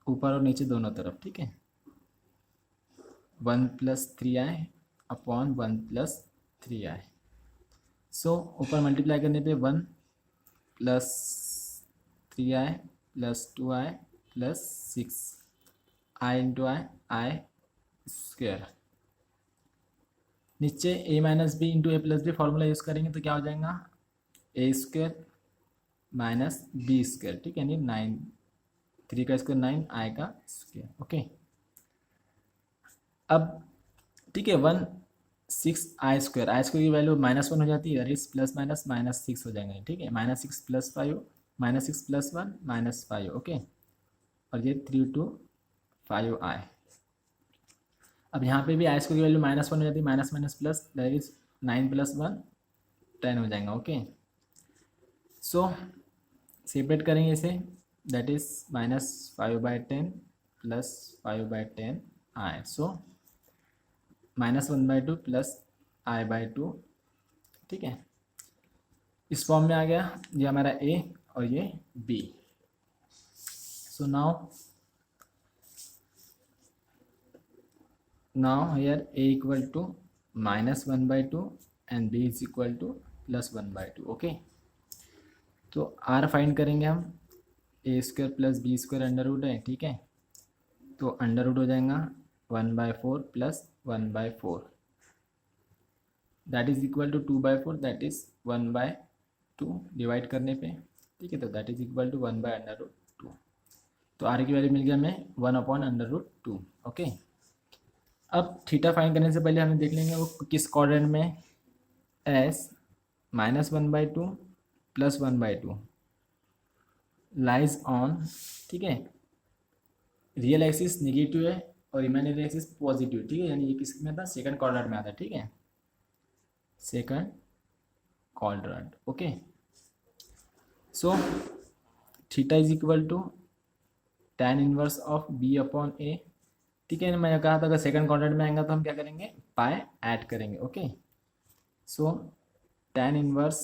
ऊपर और नीचे दोनों तरफ, ठीक है। 1 + 3i अपॉन 1 + 3i, सो ऊपर मल्टीप्लाई करने पे 1 + 3i + 2i + 6i into i square, नीचे a - b into a + b formula use करेंगे तो क्या हो जाएगा a² - b², ठीक है, यानी 9, 3 का स्क्वायर 9, i का स्क्वायर। ओके, अब ठीक है 1 6 i² की वैल्यू -1 हो जाती है, इस प्लस माइनस -6 हो जाएंगे, ठीक है, -6 + 5 -6 + 1 -5। ओके, और ये 3 to 5i। अब यहाँ पे भी i² की वैल्यू -1 हो जाती है, minus minus plus, that is 9 + 1 10 हो जाएगा। ओके, सो सेपरेट करेंगे इसे, that is -5/10 + 5/10 i, so -1/2 + i/2, ठीक है। इस फॉर्म में आ गया, ये हमारा a और ये b। So now here a equal to -1/2 and b is equal to +1/2। Okay, तो r फाइंड करेंगे हम, a² + b² अंडर रूट है, ठीक है, तो अंडर रूट हो जाएगा 1/4 + 1/4, that is equal to 2/4, that is 1/2 divide करने पे, ठीक है, तो दैट इज इक्वल टू 1/√2। तो r की वैल्यू मिल गया हमें 1/√2। ओके, अब थीटा फाइंड करने से पहले हमें देख लेंगे वो किस क्वाड्रेंट में, s -1/2 + 1/2 लाइज ऑन, ठीक है, रियल एक्सिस नेगेटिव है और इमेजिनरी एक्सिस पॉजिटिव, ठीक है, यानी ये किस में था, सेकंड क्वाड्रेंट में आता है, ठीक है, second quadrant. Okay, so theta is equal to tan inverse of b/a, ठीक है, मैंने कहा था अगर सेकंड क्वाड्रेंट में आएगा तो हम क्या करेंगे, पाई ऐड करेंगे। Okay, so tan inverse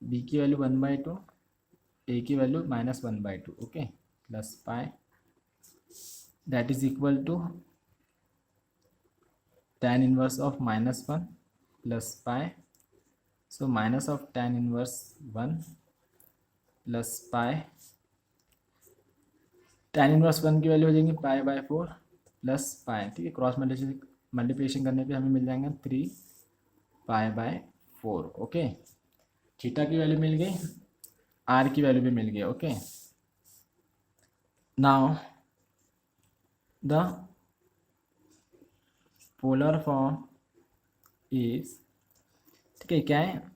b की वैल्यू 1/2, ए की value -1/2, okay, plus pi that is equal to tan inverse of -1 plus pi, so minus of tan inverse 1 plus pi, tan inverse 1 की value हो जाएंगी π/4 plus पाई, ठीक है, cross multiplication करने पे हमें मिल जाएंगे 3π/4, ओके। थीटा की वैल्यू मिल गई, आर की वैल्यू भी मिल गई, okay. Now the polar form is, ठीक है, क्या है,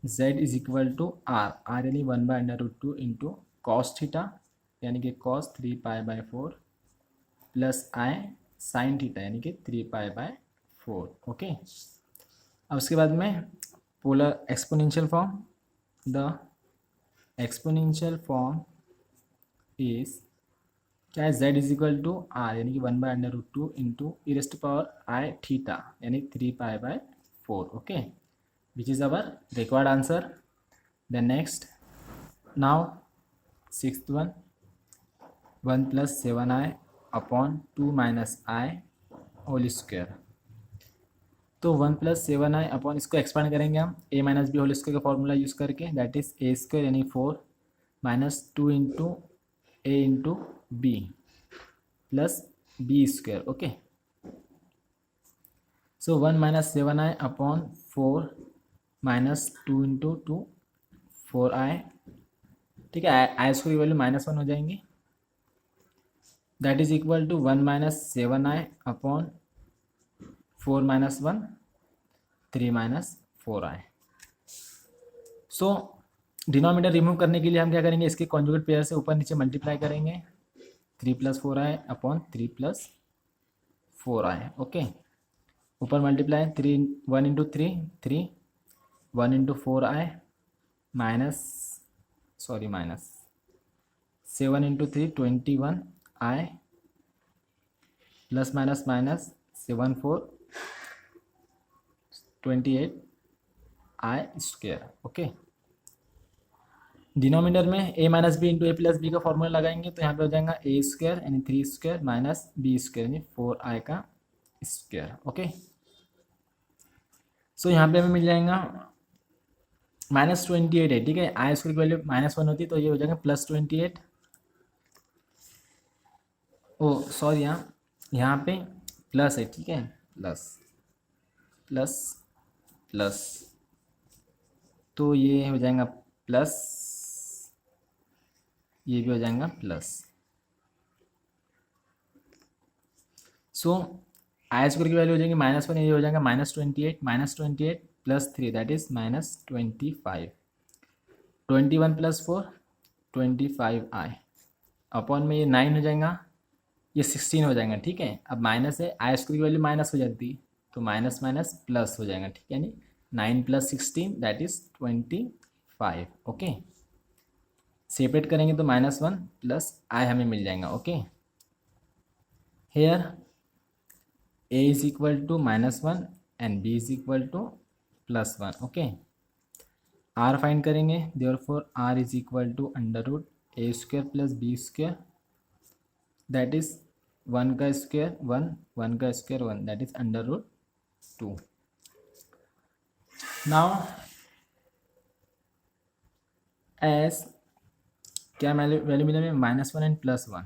z is equal to r यानी 1/√2 इंटू कॉस थीटा यानी कि cos 3π/4 plus i sine theta यानी कि 3π/4, ओके। अब उसके बाद में polar exponential form, the exponential form is क्या है, z is equal to r यानी कि 1/√2 इंटू e⁻i थीटा यानी 3π/4, okay, which is our required answer. Then next, now sixth one, 1 + 7i upon 2 - i whole square. तो 1 + 7i upon, इसको expand करेंगे हम a - b whole square का formula use करके, that is a² यानी 4 -2 into a into b plus b², okay. So 1 - 7i upon 4 -2 into 2 4i, ठीक है, i² की वैल्यू -1 हो जाएंगी, that is equal to 1 - 7i upon 4 - 1 3 - 4i। So denominator remove करने के लिए हम क्या करेंगे, इसके कॉन्जुगेट पेयर से ऊपर नीचे मल्टीप्लाई करेंगे, 3 + 4i अपॉन 3 + 4i, ओके। ऊपर multiply 3 1 into 3 3 1 into 4i minus 7 into 3 21i plus minus minus 7 4 28i², okay. Denominator में a - b into a + b का फॉर्मूला लगाएंगे तो यहाँ पे हो जाएगा a² यानी 3² माइनस b² यानी 4i का स्क्वायर, ओके। सो यहाँ पे हमें मिल जाएगा -28 है, ठीक है, i² की वैल्यू -1 होती तो ये हो जाएगा +28, ओ सॉरी, यहाँ पे प्लस है, ठीक है, प्लस प्लस प्लस, तो ये हो जाएगा प्लस, ये भी हो जाएगा प्लस। सो i² की वैल्यू हो जाएगी -1, ये हो जाएगा -28 plus 3 that is -25, 21 + 4 25i upon में ये 9 हो जाएगा, ये 16 हो जाएगा, ठीक है। अब माइनस है, i² की वैल्यू माइनस हो जाती तो माइनस माइनस प्लस हो जाएगा, ठीक है, यानी 9 + 16 दैट इज 25, ओके। सेपरेट करेंगे तो -1 प्लस i हमें मिल जाएगा, okay. Here a is equal to -1 and b is equal to +1, okay. r find करेंगे, therefore r is equal to √a² + b² that is 1 का स्क्वायर 1 1 का स्क्वायर 1 दैट इज √2। नाउ एस क्या वैल्यू मिला है, -1 एंड +1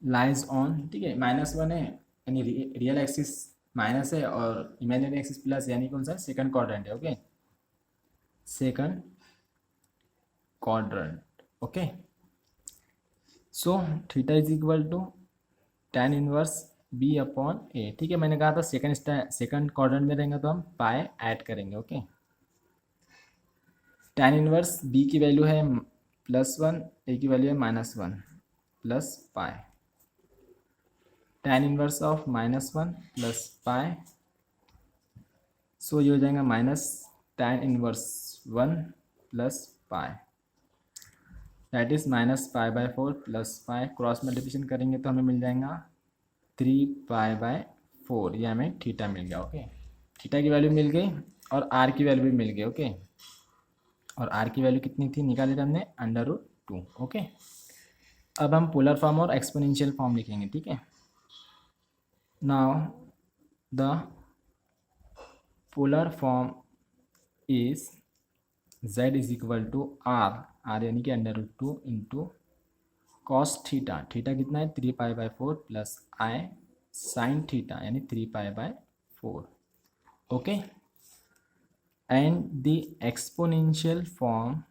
लाइज ऑन, ठीक है, -1 है यानी रियल एक्सिस माइनस है और इमेजिनरी एक्सिस प्लस, यानी कौन सा, सेकंड क्वाड्रेंट है, okay, second quadrant, okay. So theta is equal to tan inverse b upon a, ठीक है, मैंने कहा था सेकंड क्वाड्रेंट में रहेंगे तो हम पाई ऐड करेंगे, ओके। tan इनवर्स b की वैल्यू है +1, a की वैल्यू है -1 plus pi, tan inverse of -1 plus pi, so ये हो जाएगा tan inverse 1 plus pi that is -π/4 plus pi, cross multiplication करेंगे तो हमें मिल जाएगा 3π/4, ये हमें थीटा मिल गया, ओके। थीटा की वैल्यू मिल गई और r की वैल्यू भी मिल गई, ओके। और आर की वैल्यू कितनी थी निकाली थी हमने √2। ओके, अब हम पोलर फॉर्म और एक्सपोनेंशियल फॉर्म लिखेंगे, ठीक है। Now the polar form is z is equal to r यानी कि √2 इंटू कॉस थीटा, थीटा कितना है 3π/4 प्लस आई साइन थीटा यानी 3π/4। Okay, and the exponential form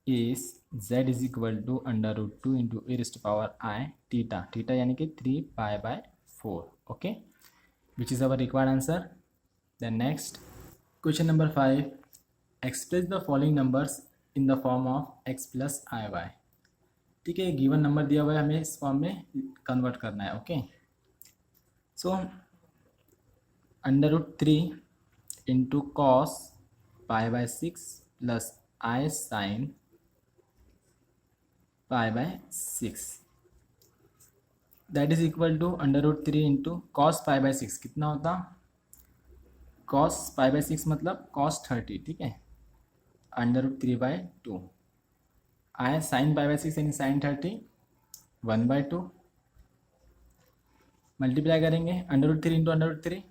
is z is equal to √2 into e⁻i theta, theta यानी कि 3π/4। Okay, which is our required answer. Then next question number 5, express the following numbers in the form of x plus i y. ठीक है, given number दिया हुआ है, हमें इस form में कन्वर्ट करना है। Okay, so √3 into cos π/6 plus i sine π/6 that is equal to √3 into cos π/6 कितना होता, कॉस π/6 मतलब कॉस 30, ठीक है, √3/2 आई साइन π/6 यानी साइन 30 1/2 मल्टीप्लाई करेंगे √3 into √3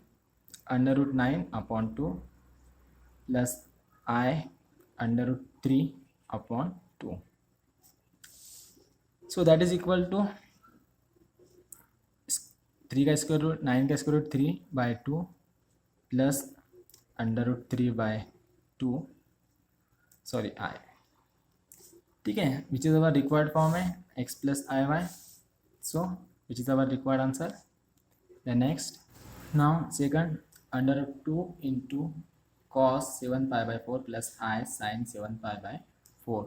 √9/2 plus i √3/2 so that is equal to 3 का स्क्वायर रूट 9 का square root 3/2 plus √3/2 sorry i, ठीक है, which is our required form है x plus i y, so which is our required answer. The next now second √2 into cos 7π/4 plus i sine 7π/4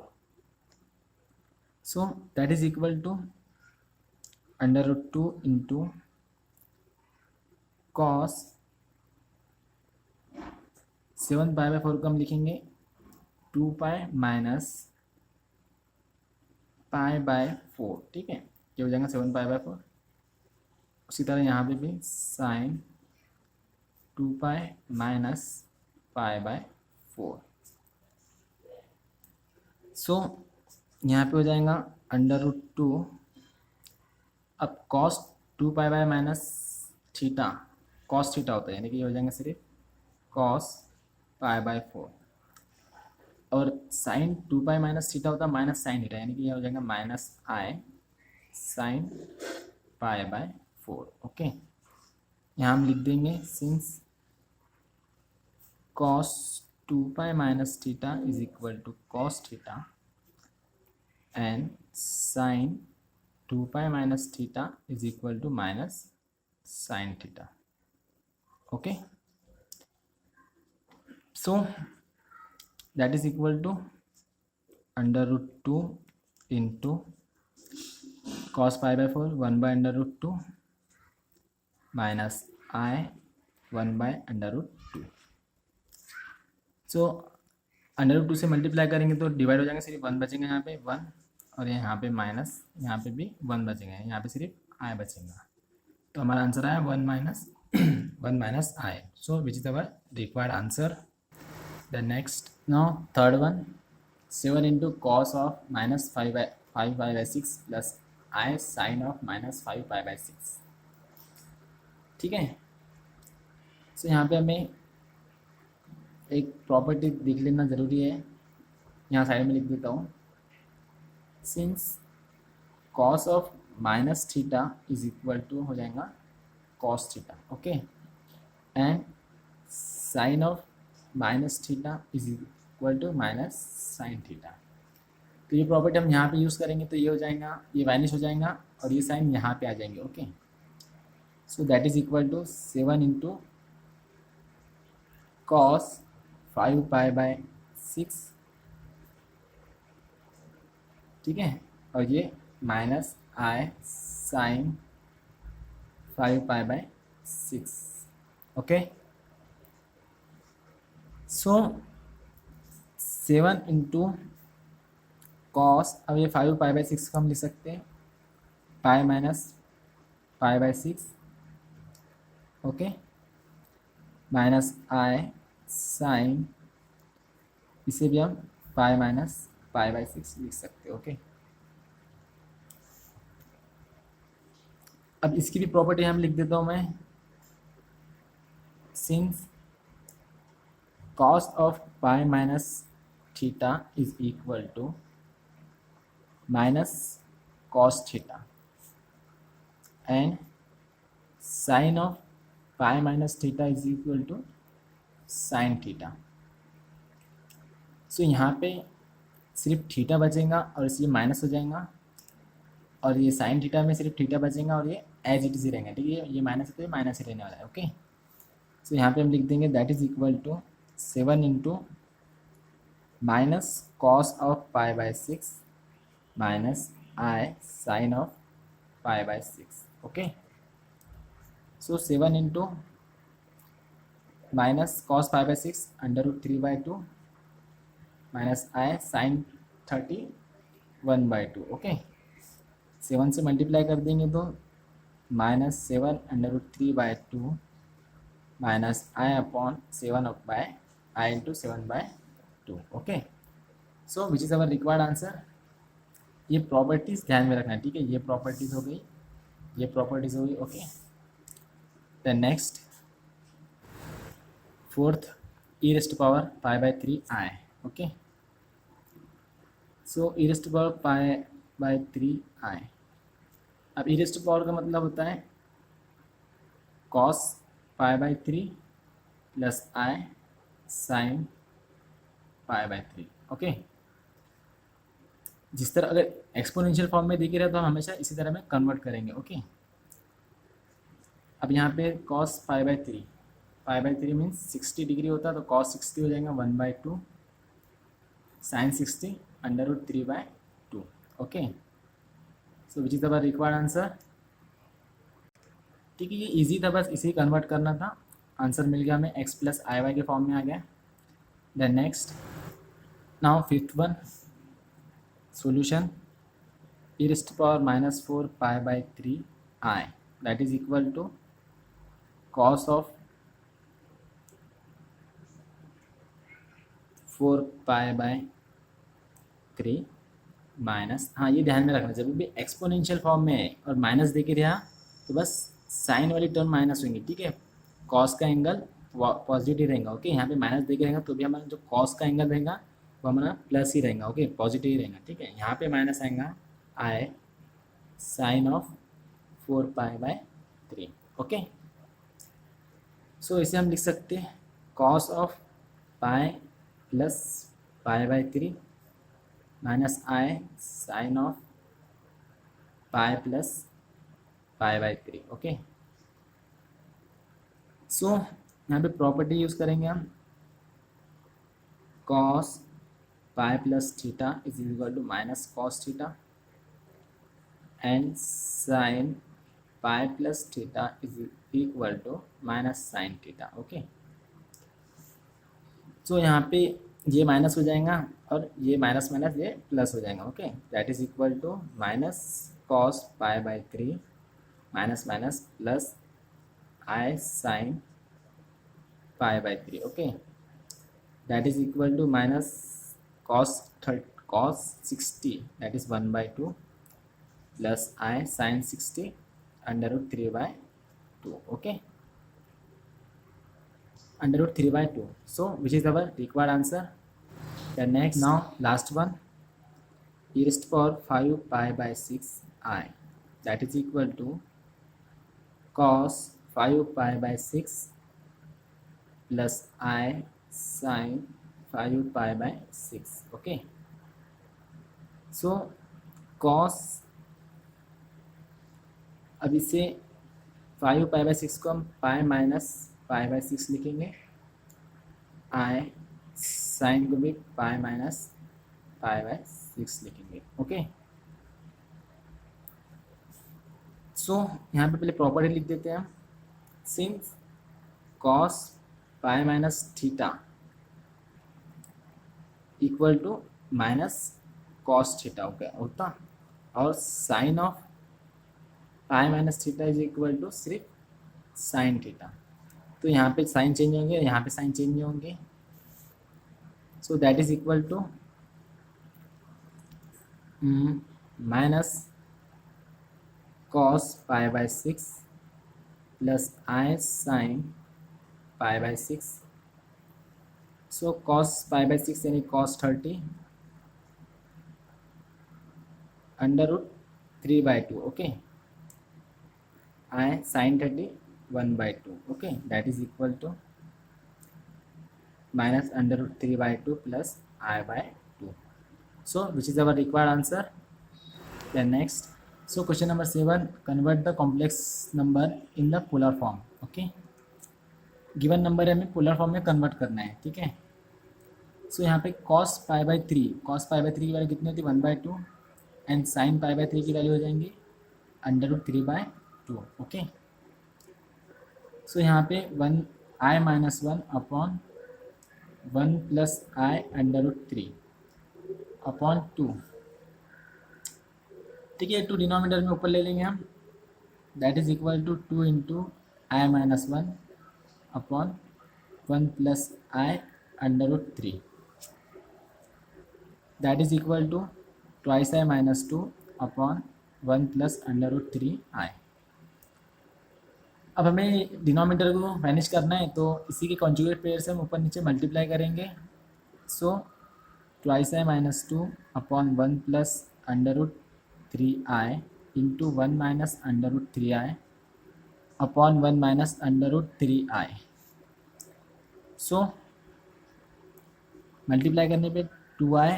so that is equal to √2 into cos 7π/4 को हम लिखेंगे 2π minus π/4, ठीक है, ये हो जाएगा 7π/4। उसी तरह यहाँ पे भी साइन 2π माइनस π/4 सो यहाँ पे हो जाएगा √2, अब cos 2π minus theta cos theta होता है यानी कि ये हो जाएगा सिर्फ कॉस π/4 और साइन 2π माइनस थीटा होता है माइनस साइन थीटा यानी कि ये हो जाएगा माइनस आई साइन π/4। ओके, यहाँ हम लिख देंगे since cos 2π minus theta is equal to cos theta and sine 2π minus theta is equal to minus sine theta. Okay, so that is equal to √2 into cos π/4 1/√2 minus I 1/√2 सो √2 से multiply करेंगे तो divide हो जाएंगे, सिर्फ 1 बचेंगे यहाँ पे 1 और यहाँ पे माइनस, यहाँ पे भी 1 बचेंगे, यहाँ पे सिर्फ I बचेगा, तो हमारा आंसर आया 1 minus I। So which is our required answer. The next now third one 7 into cos of minus 5/6 plus I sin of minus 5π/6, ठीक है। सो यहाँ पे हमें एक प्रॉपर्टी देख लेना ज़रूरी है, यहाँ साइड में लिख देता हूँ, since cos of minus theta is equal to हो जाएगा cos theta. Okay, and sine of minus theta is equal to minus sine theta, तो ये प्रॉपर्टी हम यहाँ पे यूज़ करेंगे तो ये हो जाएगा, ये वाइनिश हो जाएगा और ये साइन यहाँ पे आ जाएंगे। Okay, so that is equal to 7 into cos 5π/6, ठीक है, और ये minus i sine 5π/6। Okay, so 7 into cos, अब ये 5π/6 को हम लिख सकते हैं pi minus π/6, okay, minus i sine इसे भी हम पाई माइनस पाई बाई 6 लिख सकते हैं। ओके, अब इसकी भी प्रॉपर्टी हम लिख देता हूँ मैं। Since cos of pi minus theta is equal to minus cos theta and sin of pi minus theta is equal to sin theta। सो यहाँ पे सिर्फ थीटा बचेगा और ये माइनस हो जाएगा, और ये साइन थीटा में सिर्फ थीटा बचेगा और ये एज इट इज ही रहेंगे। ठीक है, ये माइनस है तो ये माइनस ही रहने वाला है। ओके, सो यहाँ पे हम लिख देंगे that is equal to 7 into minus cos of pi by 6 minus i sine of pi by 6। Okay, so 7 into minus cos pi by 6 √3/2 minus i sine 31/2। Okay, 7 से मल्टीप्लाई कर देंगे तो -7 √3/2 minus i upon 7/i/7/2। Okay, so which is our required answer. ये properties ध्यान में रखना है। ठीक है, ये प्रॉपर्टीज़ हो गई, ये प्रॉपर्टीज़ हो गई। Okay, the next fourth e⁻π/3i। Okay, so e⁻π/3i। अब e⁻ का मतलब होता है cos π/3 plus i sine π/3। Okay, जिस तरह अगर एक्सपोनेंशियल फॉर्म में दिख रहा है तो हम हमेशा इसी तरह में कन्वर्ट करेंगे। ओके, अब यहाँ पे cos π/3 मीन्स 60 डिग्री होता है तो cos 60 हो जाएगा 1/2 sine 60 √3/2। Okay, so which is our required answer. ठीक है, ये इजी था, बस इसे कन्वर्ट करना था। आंसर मिल गया हमें, x प्लस आई वाई के फॉर्म में आ गया। The next now fifth one solution e⁻⁻4 π/3i that is equal to cos of 4 π/3 minus, हाँ ये ध्यान में रखना, जब भी एक्सपोनेंशियल फॉर्म में है और माइनस दे के रहा तो बस साइन वाली टर्म माइनस होंगी। ठीक है, कॉस का एंगल पॉजिटिव रहेगा। ओके, यहाँ पे माइनस दे के रहेगा तो भी हमारा जो कॉस का एंगल रहेगा वो हमारा प्लस ही रहेगा। ओके, पॉजिटिव ही रहेगा। ठीक है, यहाँ पे माइनस आएगा i sine of 4 π/3। Okay, so इसे हम लिख सकते हैं cos of pi plus π/3 minus i sine of pi plus π/3। Okay, so यहाँ पे प्रॉपर्टी यूज़ करेंगे हम, cos pi plus theta is equal to minus cos theta and sine pi plus theta is equal to minus sine theta. Okay, so यहाँ पे ये minus हो जाएगा और ये माइनस माइनस ये प्लस हो जाएगा। Okay, that is equal to minus cos π/3 minus minus plus i sine π/3। Okay, that is equal to minus cos 60 that is 1/2 plus i sine 60 √3/2। Okay, √3/2। So which is our required answer. The next now last one e⁻5 π/6i that is equal to cos 5 π/6 plus i sine 5 π/6। Okay, so cos, अब इसे 5 π/6 को हम पाई minus π/6 लिखेंगे, आई sign को भी पाई minus π/6 लिखेंगे। Okay, so यहाँ पे पहले प्रॉपर्टी लिख देते हैं हम। Since cos pi minus theta equal to minus cos theta होता, और sine of pi minus theta is equal to सिर्फ साइन थीटा। तो यहाँ पे साइन चेंज होंगे, यहाँ पे साइन चेंज होंगे। So that is equal to minus cos pi by 6 plus I sin pi by 6. So cos pi by 6 यानी cos 30 under root 3 by 2. Okay, I sin 30 1 by 2. Okay, that is equal to minus under root 3 by 2 plus I by 2. So which is our required answer. Then next, so question number 7, convert the complex number in the polar form. Okay, given number हमें polar form में convert करना है. ठीक है, सो यहाँ पे cos pi by 3 की value कितनी होती है 1 by 2 and sine pi by 3 की वैल्यू हो जाएंगी under root 3 by 2. Okay, so यहाँ पे 1 i minus 1 upon 1 plus i under root 3 upon 2. ठीक है, 2 डिनोमिनेटर में ऊपर ले लेंगे हम. That is equal to 2 into i minus 1 upon 1 plus i under root 3. That is equal to twice i minus 2 upon 1 plus under root 3 i. अब हमें denominator को वैनिश करना है, तो इसी के कॉन्जुगेट पेयर से हम ऊपर नीचे मल्टीप्लाई करेंगे. So twice i minus 2 upon 1 plus under root 3i into 1 minus under root 3i upon 1 minus under root 3i. So multiply करने पे 2i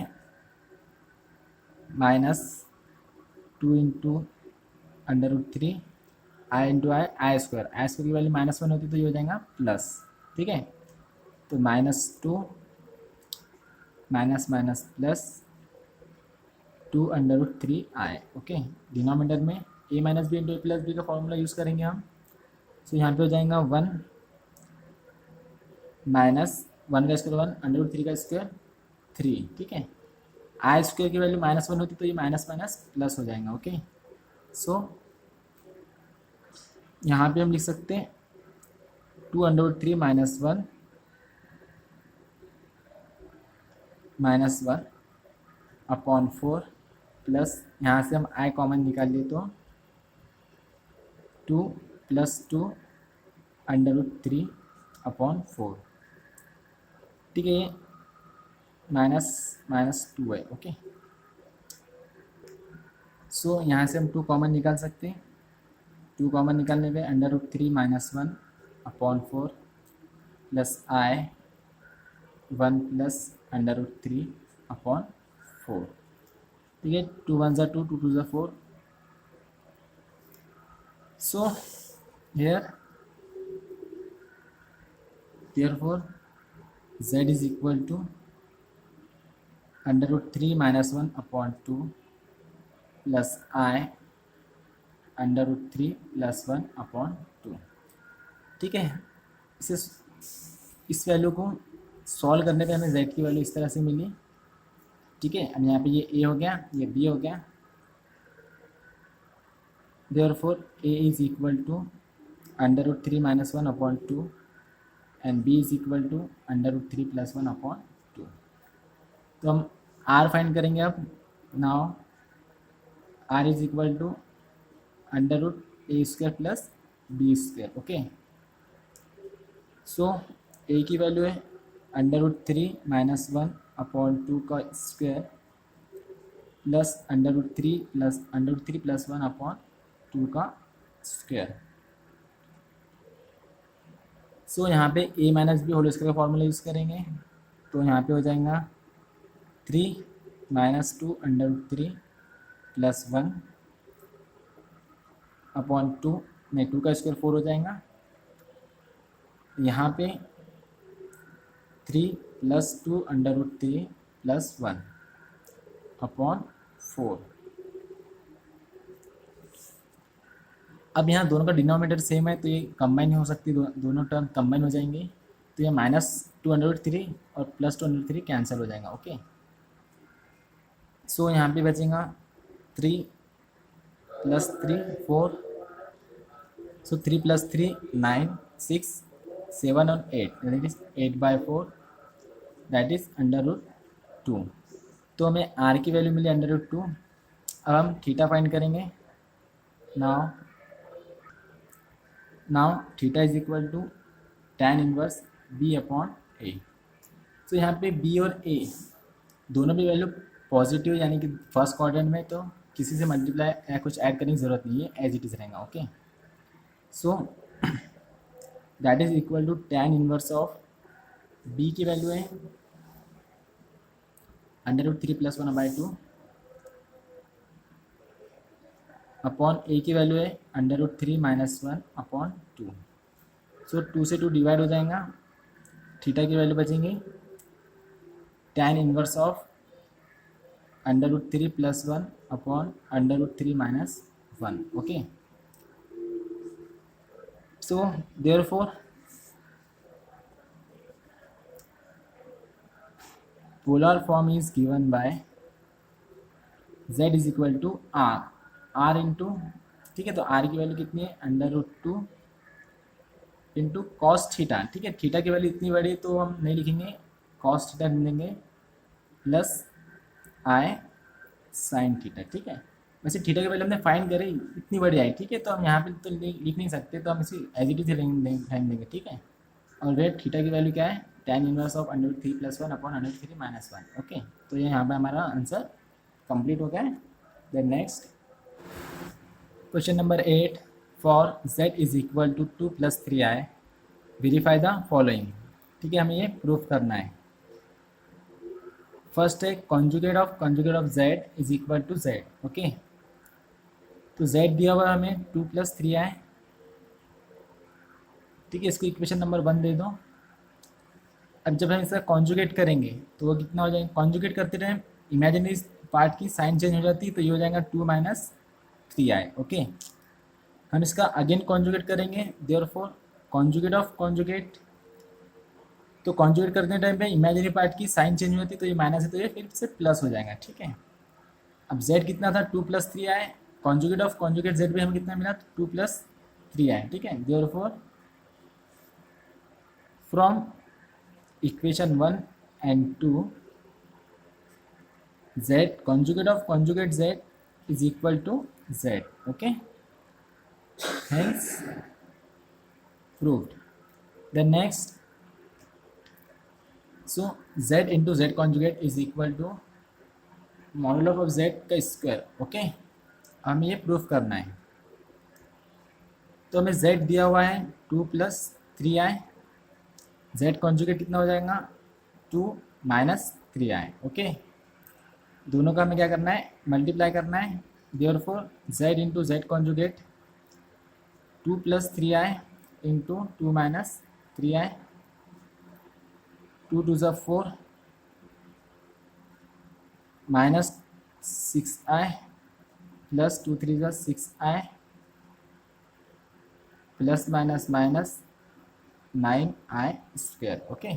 minus 2 into under root 3 i into i square की value minus 1 होती तो ये हो जाएगा plus. ठीक है, तो minus 2 minus minus plus 2 under root 3i. Okay, denominator में a minus b into a plus b का फॉर्मूला यूज़ करेंगे हम. सो यहाँ पे हो जाएगा 1 माइनस 1 का स्क्वायर 1 अंडर रूट 3 का स्क्वायर 3. ठीक है, आई स्क्वायर की वैल्यू माइनस 1 होती तो ये माइनस माइनस प्लस हो जाएगा. ओके, सो यहाँ पे हम लिख सकते हैं 2 under root 3 minus 1 upon 4 plus यहाँ से हम आई कॉमन निकाल लिए तो 2 प्लस 2 अंडर रूट 3 अपॉन 4. ठीक है, ये माइनस माइनस 2 है. ओके, सो यहाँ से हम 2 कॉमन निकाल सकते हैं. 2 कॉमन निकालने पे under root 3 minus 1 upon 4 plus i 1 plus under root 3 upon 4. ठीक है, 2 1 2 2 2 4. So here therefore z is equal to under root 3 minus 1 upon 2 plus i under root 3 plus 1 upon 2. ठीक है, इसे इस वैल्यू को सॉल्व करने पे हमें z की वैल्यू इस तरह से मिली. ठीक है, अब यहाँ पे ये a हो गया, ये b हो गया. Therefore a is equal to under root 3 minus 1 upon 2 and b is equal to under root 3 plus 1 upon 2. तो हम r फाइंड करेंगे. अब now r is equal to under root A square plus B square. Okay, so a की value है under root 3 minus 1 upon 2 का square plus under root 3 plus 1 upon 2 का square. So यहाँ पे a minus b whole square का formula use करेंगे. तो यहाँ पे हो जाएगा 3 minus 2 under root 3 plus 1 upon 2 में 2 का स्क्वायर 4 हो जाएगा. यहाँ पे 3 plus 2 under root 3 plus 1 upon 4. अब यहाँ दोनों का डिनोमिनेटर सेम है तो ये कंबाइन हो सकती है, दोनों टर्म कंबाइन हो जाएंगे. तो ये माइनस 2 अंडर रूट 3 और प्लस 2 अंडर रूट 3 कैंसिल हो जाएगा. ओके, सो यहाँ पे बचेगा 3 प्लस 3 4. सो 3 प्लस 3 9 6 7 और 8 that is 8 by 4 that is √2। तो हमें आर की वैल्यू मिली √2। अब हम थीटा फाइंड करेंगे। Now theta is equal to tan inverse b upon a. तो यहाँ पे बी और ए दोनों भी वैल्यू पॉजिटिव यानी कि फर्स्ट क्वाड्रेंट में, तो किसी से मल्टीप्लाई या कुछ ऐड करने की ज़रूरत नहीं है, एज इट इज़ रहेगा। Okay, so that is equal to tan inverse of b की वैल्यू है √3 + 1/2 अपॉन ए की वैल्यू है √3 - 1/2। सो 2 से 2 डिवाइड हो जाएगा, थीटा की वैल्यू बचेंगी tan इनवर्स ऑफ √3 + 1 अपॉन √3 - 1। Okay, so therefore polar form is given by z is equal to r into, ठीक है, तो r की वैल्यू कितनी है √2 इंटू कॉस थीटा। ठीक है, थीटा की वैल्यू इतनी बड़ी तो हम नहीं लिखेंगे, कॉस थीटा लिख देंगे प्लस i साइन थीटा। ठीक है, वैसे थीटा की वैल्यू हमने फाइंड करी, इतनी बड़ी आई। ठीक है, तो हम यहाँ पे तो लिख नहीं सकते, तो हम इसी एज इट इज फाइंड देंगे। ठीक है, और वेट थीटा की वैल्यू क्या है tan इनवर्स ऑफ √3 + 1 अपॉन √3 - 1। ओके, तो ये यहाँ पे हमारा आंसर कंप्लीट हो गया है। Then next question number 8, for z is equal to 2 + 3i verify the following. ठीक है, हमें ये प्रूफ करना है। फर्स्ट है conjugate of z is equal to z। ओके, तो z दिया हुआ है हमें 2 + 3i। ठीक है, इसको इक्वेशन नंबर 1 दे दो। अब जब हम इसका कॉन्जुगेट करेंगे तो वो कितना हो जाएगा, कॉन्जुगेट करते टाइम इमेजिनरी पार्ट की साइन चेंज हो जाती है, तो ये हो जाएगा 2 - 3i। ओके, हम इसका अगेन कॉन्जुगेट करेंगे, देयरफॉर कॉन्जुगेट ऑफ कॉन्जुगेट, तो कॉन्जुगेट करते टाइम पे इमेजिनरी पार्ट की साइन चेंज होती है, तो ये माइनस है तो ये फिर से प्लस हो जाएगा। ठीक है, अब z कितना था 2 + 3i, conjugate of conjugate z भी हमें कितना मिला 2 + 3i। ठीक है, therefore from equation 1 and 2 z conjugate of conjugate z is equal to z. Okay, hence proved. The next, so z into z conjugate is equal to modulus of z का square. Okay, हमें ये proof करना है। तो हमें z दिया हुआ है 2 + 3i, z कॉन्जुगेट कितना हो जाएगा 2 - 3i। ओके, दोनों का हमें क्या करना है मल्टीप्लाई करना है, therefore z into z conjugate 2 + 3i into 2 - 3i, 2 2 4 -6i plus 2 3 6i plus minus minus 9i square. Okay,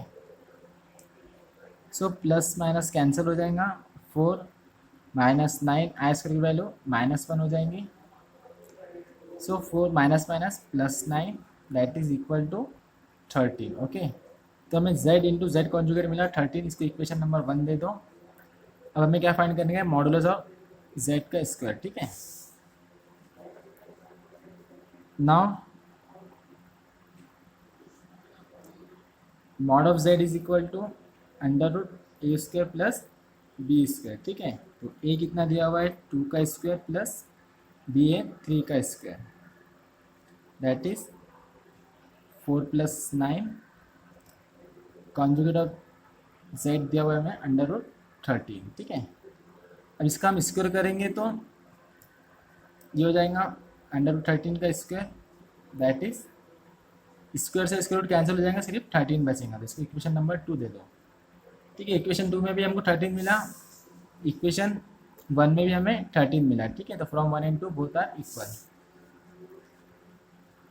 so plus minus cancel हो जाएगा, 4 - 9i स्क्वायर की वैल्यू -1 हो जाएंगी। So 4 minus minus +9 that is equal to 13। Okay, तो हमें z into Z conjugate मिला 13, इसको equation number 1 दे दो। अब हमें क्या फाइंड करने का है मॉडुलस ऑफ z का स्क्वायर। ठीक है, now mod of z is equal to √a² plus b²। ठीक है, तो a कितना दिया हुआ है 2 का स्क्वायर प्लस b है 3 का square, that is 4 + 9 conjugate of z दिया हुआ है हमें √13। ठीक है, अब इसका हम स्क्वायर करेंगे तो ये हो जाएगा √13 का स्क्वायर, दैट इज स्क्वायर से स्क्वायर रूट कैंसिल हो जाएगा, सिर्फ 13 बचेगा। तो इसको इक्वेशन नंबर 2 दे दो। ठीक है, इक्वेशन 2 में भी हमको 13 मिला, इक्वेशन 1 में भी हमें 13 मिला। ठीक है, तो from 1 and 2 both are equal,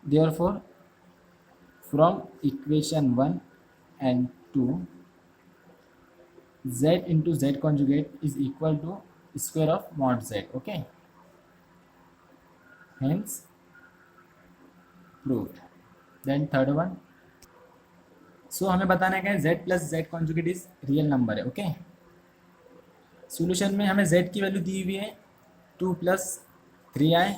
therefore from equation 1 and 2 z into z conjugate is equal to square of mod z. Okay, hence proved. Then third one, सो हमें बताना है कि z plus z conjugate is real number है। Okay, solution में हमें z की value दी हुई है 2 प्लस 3i,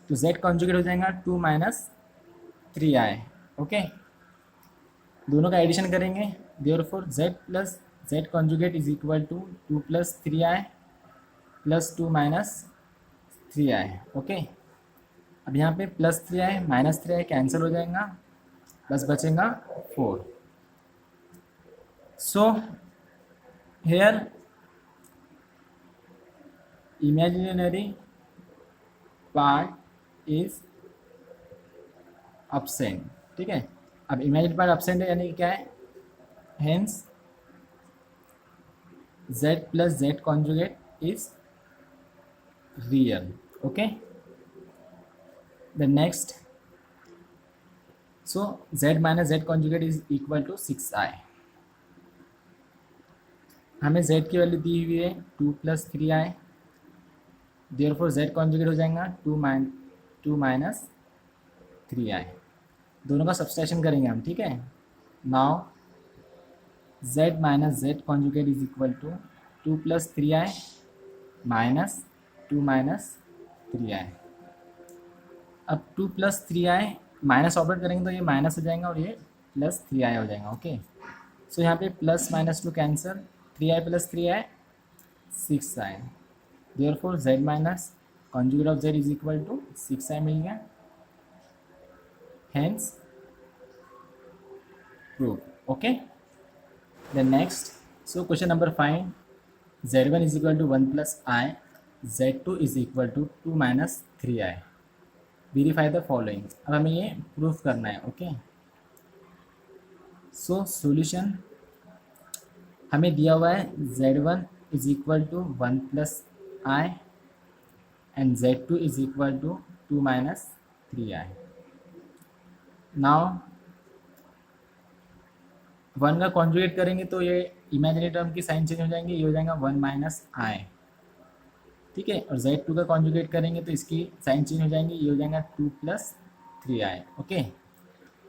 तो z कॉन्जुगेट हो जाएगा 2 माइनस 3i। ओके, दोनों का एडिशन करेंगे, therefore z plus z conjugate is equal to 2 plus 3i plus 2 minus 3i। Okay, अब यहाँ पे plus 3i minus 3i cancel हो जाएगा, बस बचेगा 4। So here imaginary part is absent। ठीक है, अब इमेजिनरी पार्ट absent है यानी कि क्या है, hence z plus z conjugate is real. Okay, the next, so z minus z conjugate is equal to 6i। हमें z की वैल्यू दी हुई है 2 plus 3i, therefore z conjugate हो जाएगा 2 माइनस 3i। दोनों का सब्सट्रैक्शन करेंगे हम। ठीक है, now z minus z conjugate is equal to 2 plus 3i minus 2 minus 3i। अब 2 प्लस 3i माइनस ऑपरेट करेंगे तो ये माइनस हो जाएगा और ये प्लस 3i हो जाएगा। ओके, सो यहाँ पे plus minus 2 cancel, 3i plus 3i 6i, therefore z minus conjugate of z is equal to 6i मिल गया, hence prove. Okay, the next, so question number 5, z1 is equal to 1 plus i, z2 is equal to 2 minus 3i, verify the following. अब हमें ये proof करना है। Okay, so solution हमें दिया हुआ है z1 is equal to 1 plus i and z2 is equal to 2 minus 3i। Now 1 का कॉन्जुगेट करेंगे तो ये इमेजिनरी टर्म की साइन चेंज हो जाएंगे, ये हो जाएगा 1 माइनस i। ठीक है, और z2 का कॉन्जुगेट करेंगे तो इसकी साइन चेंज हो जाएंगे, ये हो जाएगा 2 प्लस 3i। ओके,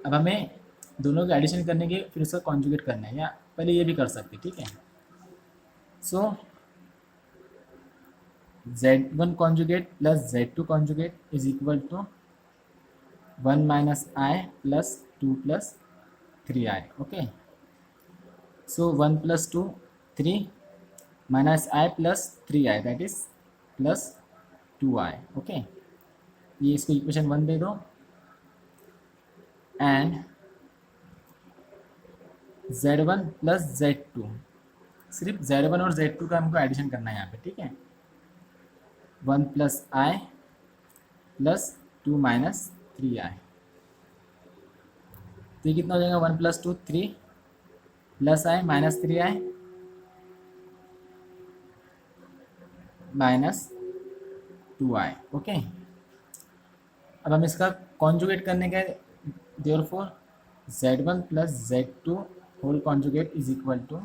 अब हमें दोनों के एडिशन करने के फिर उसका कॉन्जुगेट करना है, या पहले ये भी कर सकते। ठीक है, सो z1 conjugate plus z2 conjugate is equal to 1 minus i plus 2 plus 3i। Okay, so 1 plus 2 3 minus i plus 3i that is plus 2i। Okay, ये इसको इक्वेशन 1 दे दो, एंड z1 प्लस z2, सिर्फ z1 और z2 का हमको addition करना है यहाँ पे। ठीक है, 1 plus i plus 2 minus 3i, तो ये कितना हो जाएगा, 1 plus 2 3 plus i minus 3i minus 2i। Okay, अब हम इसका कॉन्जुगेट करने का, therefore z1 plus z2 whole conjugate is equal to,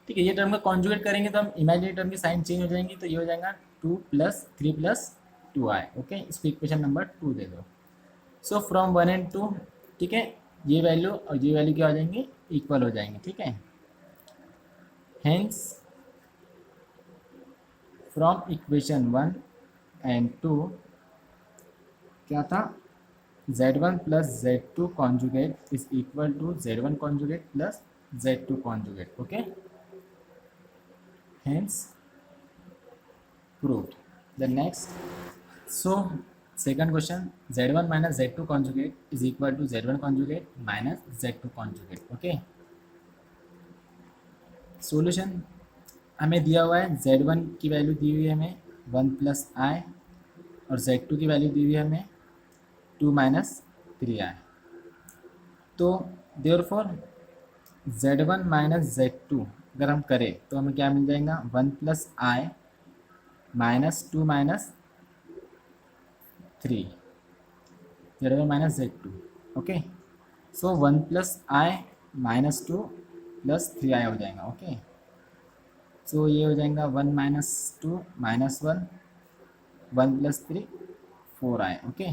ठीक है, ये टर्म का कॉन्जुगेट करेंगे तो हम इमेजिनरी टर्म की साइन चेंज हो जाएंगी, तो ये हो जाएगा 2 प्लस 3 प्लस 2i। ओके, इसको इक्वेशन नंबर 2 दे दो। सो फ्रॉम 1 एंड 2, ठीक है, ये वैल्यू और ये वैल्यू क्या हो जाएंगे, इक्वल हो जाएंगे। ठीक है, हेंस फ्रॉम इक्वेशन 1 एंड 2 क्या था, z1 plus z2 conjugate is equal to z1 conjugate plus z2 conjugate. Okay, hence proved. The next, so second question, z1 minus z2 conjugate is equal to z1 conjugate minus z2 conjugate. Okay, solution हमें दिया हुआ है, z1 की value दी हुई है हमें 1 plus i और z2 की वैल्यू दी हुई है हमें 2 माइनस 3i। तो देयरफॉर z1 माइनस z2 अगर हम करें तो हमें क्या मिल जाएगा, 1 plus i minus 2 minus 3, z1 minus z2। Okay, so 1 plus i minus 2 plus 3i हो जाएगा। ओके, सो ये हो जाएगा 1 minus 2 minus 1, 1 plus 3 4i। Okay,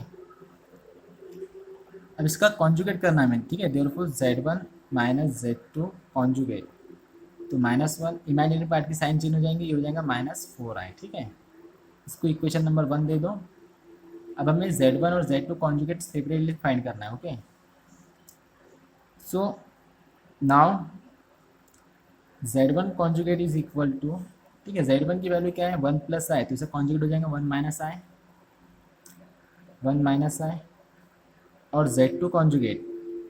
अब इसका कॉन्जुगेट करना है हमें। ठीक है, therefore z1 minus Z2 conjugate, तो -1 इमेजिनरी पार्ट की साइन चेंज हो जाएंगे, ये हो जाएगा -4i, ठीक है। इसको इक्वेशन नंबर 1 दे दो। अब हमें Z1 और Z2 कॉन्जुगेट सेपरेटली फाइंड करना है, okay. So now Z1 conjugate is equal to, ठीक है, Z1 की वैल्यू क्या है 1 प्लस आई, तो इसे कॉन्जुगेट हो जाएगा 1 माइनस आई, 1 माइनस आई। और Z2 कॉन्जुगेट,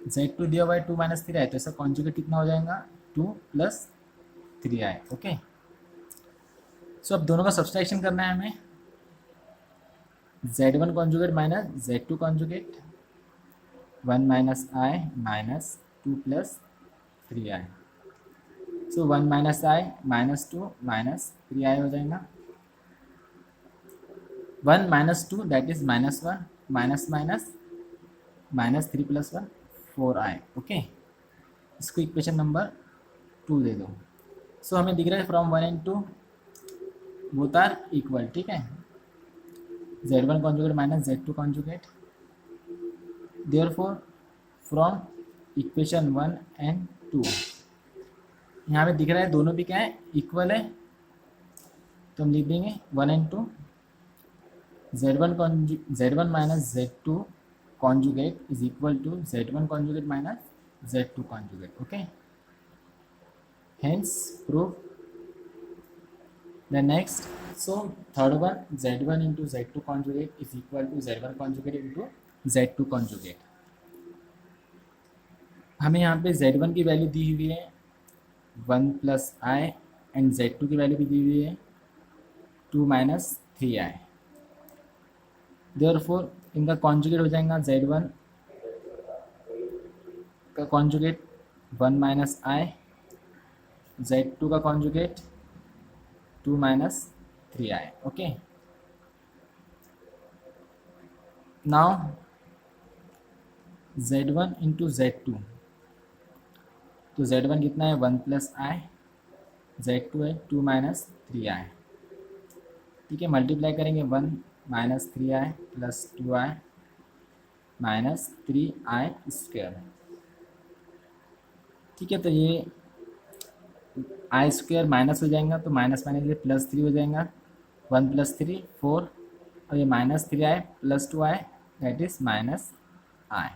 Z2 दिया हुआ है 2 माइनस 3i, तो इसका कॉन्जुगेट कितना हो जाएगा 2 प्लस 3i, ओके। सो अब दोनों का सब्सट्रैक्शन करना है हमें, Z1 conjugate minus Z2 conjugate, 1 minus i minus 2 plus 3i। सो 1 minus i minus 2 minus 3i हो जाएगा, 1 minus 2 that is -1, minus minus minus 3 plus 1 4i, okay. इसको इक्वेशन नंबर 2 दे दो। सो हमें दिख रहा है from 1 and 2 both are equal, ठीक है। Z1 conjugate minus Z2 conjugate, therefore from equation 1 and 2 यहाँ पे दिख रहा है दोनों भी क्या है इक्वल है, तो हम लिख देंगे 1 and 2 Z1 minus Z2 conjugate is equal to Z1 conjugate minus Z2 conjugate, okay. Hence proof the next, so third one Z1 into Z2 conjugate is equal to Z1 conjugate into Z2 conjugate. हमें यहाँ पे Z1 की value दी हुई है 1 plus I and Z2 की value भी दी हुई है 2 माइनस 3i, देयरफॉर इनका कॉन्जुगेट हो जाएगा Z1 का कॉन्जुगेट 1 माइनस आई, Z2 का conjugate 2 minus 3i, okay. Now Z1 into Z2, तो Z1 कितना है 1 प्लस आई, Z2 है 2 माइनस 3i, ठीक है। मल्टीप्लाई करेंगे 1 minus 3i plus 2i minus 3i square, ठीक है। तो ये आई स्क्वायर माइनस हो जाएगा, तो माइनस माइनस ये प्लस 3 हो जाएगा, 1 प्लस 3 4, और ये minus 3i plus 2i that is minus i,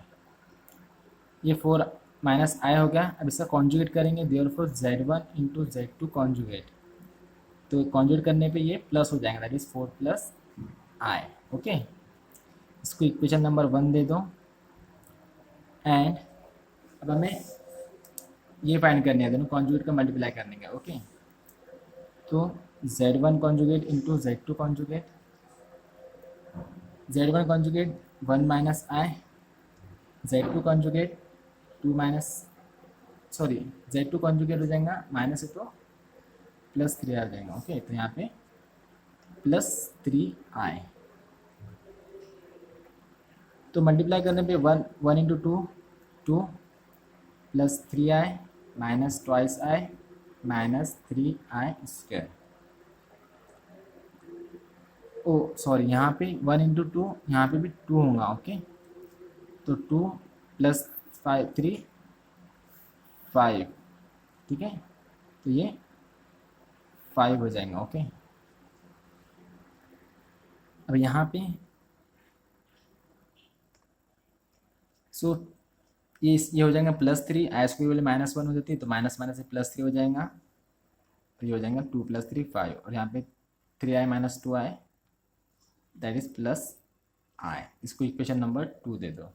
ये 4 माइनस आई हो गया। अब इसका कॉन्जुगेट करेंगे, therefore Z1 into Z2 conjugate, तो कॉन्जुगेट करने पे ये प्लस हो जाएगा that is 4 plus I, okay. इसको इक्वेशन नंबर 1 दे दो। एंड अब हमें ये फाइंड करनी है, दोनों कॉन्जुगेट का मल्टीप्लाई करने का, ओके। तो Z1 conjugate into Z2 conjugate, Z1 conjugate 1 minus i, Z2 conjugate 2 minus, sorry Z2 conjugate हो जाएगा माइनस है तो प्लस 3 आ जाएगा, ओके। तो यहाँ पे प्लस 3i, तो मल्टीप्लाई करने पे 1 into 2 2 plus 3i minus twice i minus 3i square, oh sorry यहाँ पे 1 इंटू 2, यहाँ पे भी 2 होगा, ओके। तो 2 प्लस 3 5, ठीक है। तो ये 5 हो जाएगा, ओके। अब यहाँ पे सो ये हो जाएगा प्लस 3, आई स्क्वायर वाले -1 हो जाती है, तो माइनस माइनस से प्लस 3 हो जाएगा, तो ये हो जाएगा 2 प्लस 3 5, और यहाँ पे 3i minus 2i that is plus i. इसको इक्वेशन नंबर 2 दे दो।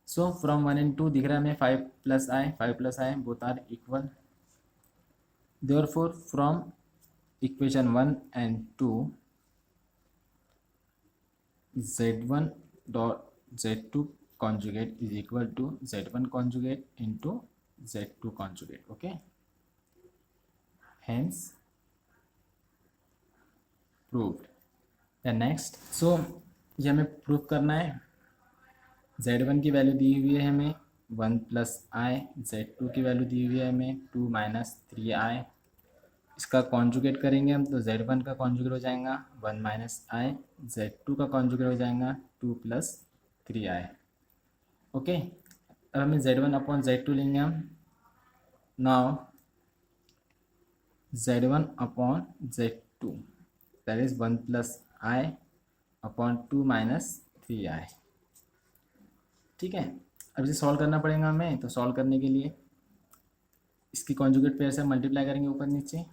सो फ्रॉम 1 एंड 2 दिख रहा है हमें 5 plus i both are equal, therefore from equation 1 and 2 Z1 dot Z2 conjugate is equal to Z1 conjugate into Z2 conjugate, okay, hence proved। the next, so ये हमें prove करना है, Z1 की value दी हुई है हमें 1 प्लस आई, Z2 की value दी हुई है हमें 2 माइनस 3i, इसका कॉन्जुगेट करेंगे हम, तो Z1 का कॉन्जुगेट हो जाएगा 1 माइनस आई, Z2 का कॉन्जुगेट हो जाएगा 2 प्लस 3i, ओके। अब हमें Z1 अपॉन Z2 लेंगे हम, now z1 upon z2 that is 1 plus i upon 2 minus 3i। ठीक है, अब इसे सॉल्व करना पड़ेगा हमें। तो सॉल्व करने के लिए इसकी कॉन्जुगेट पेयर से मल्टीप्लाई करेंगे ऊपर नीचे,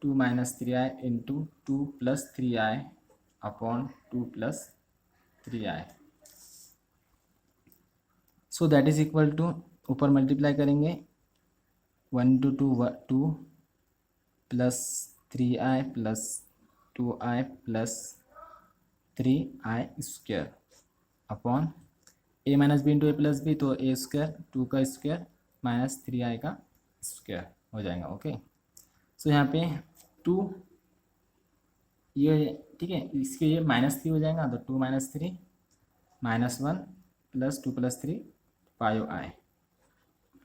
2 minus 3i into 2 plus 3i upon 2 plus 3i। So that is equal to, ऊपर मल्टीप्लाई करेंगे 1 into 2 plus 3i plus 2i plus 3i square upon a minus b into a plus b, तो a square 2 का square minus 3i का square हो जाएगा। Okay, so यहाँ पे 2 ये, ठीक है, इसके ये -3 हो जाएगा, तो 2 माइनस 3 -1 प्लस 2 प्लस 3 5i,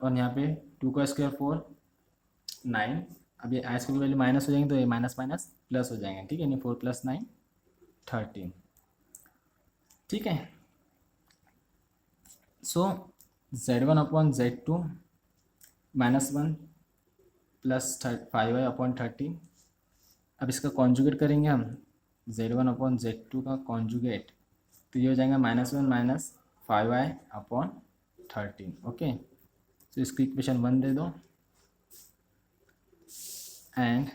और यहाँ पे 2 का स्क्वायर 4 9। अब ये आई स्क्वायर की वैल्यू माइनस हो जाएंगे, तो ये माइनस माइनस प्लस हो जाएंगे। ठीक है, यानी 4 प्लस 9 13। ठीक है, सो z1 upon z2 -1 plus 5i upon 13। अब इसका कॉन्जुगेट करेंगे हम, z1 अपॉन z2 का कॉन्जुगेट, तो ये हो जाएगा -1 माइनस 5i अपॉन 13। ओके, तो इसको इक्वेशन 1 दे दो, एंड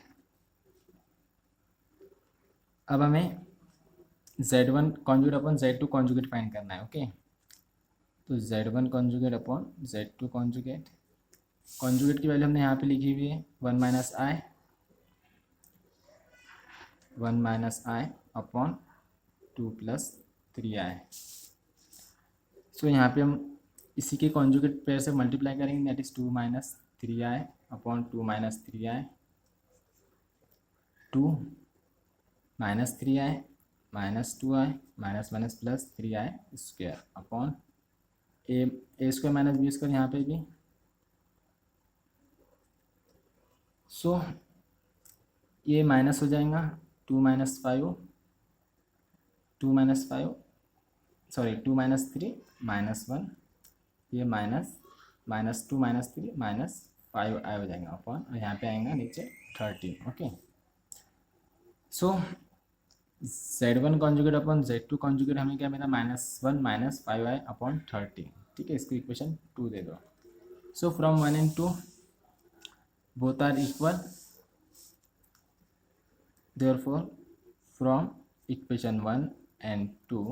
अब हमें z1 conjugate upon z2 conjugate find करना है। ओके, तो z1 conjugate upon z2 conjugate, conjugate की वैल्यू हमने यहाँ पे लिखी हुई है 1 minus i upon 2 plus 3i। So यहाँ पे हम इसी के कॉन्जुगेट पेयर से मल्टीप्लाई करेंगे, that is 2 minus 3i upon 2 minus 3i, 2 minus 3i minus 2i minus minus plus 3i square upon a square minus b square यहाँ पे भी। सो ये माइनस हो जाएगा, 2 माइनस 5 2 माइनस 5 सॉरी 2 माइनस 3 -1, ये माइनस 2 माइनस 3 माइनस 5i हो जाएगा upon, और यहाँ पे आएगा नीचे 13। ओके, सो z1 conjugate upon z2 conjugate हमें क्या मिला, -1 माइनस 5i अपॉन 13। ठीक है, इसको इक्वेशन 2 दे दो। So from 1 and 2 both are equal, therefore from equation 1 and 2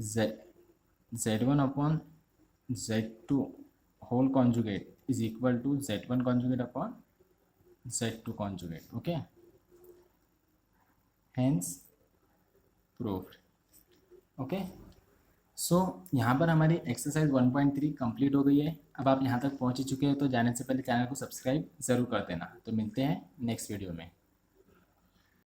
z1 upon z2 whole conjugate is equal to z1 conjugate upon z2 conjugate. Okay, hence proved. Okay, so यहाँ पर हमारी exercise 1.3 complete हो गई है। अब आप यहाँ तक पहुँच चुके हैं, तो जाने से पहले चैनल को सब्सक्राइब ज़रूर कर देना। तो मिलते हैं नेक्स्ट वीडियो में।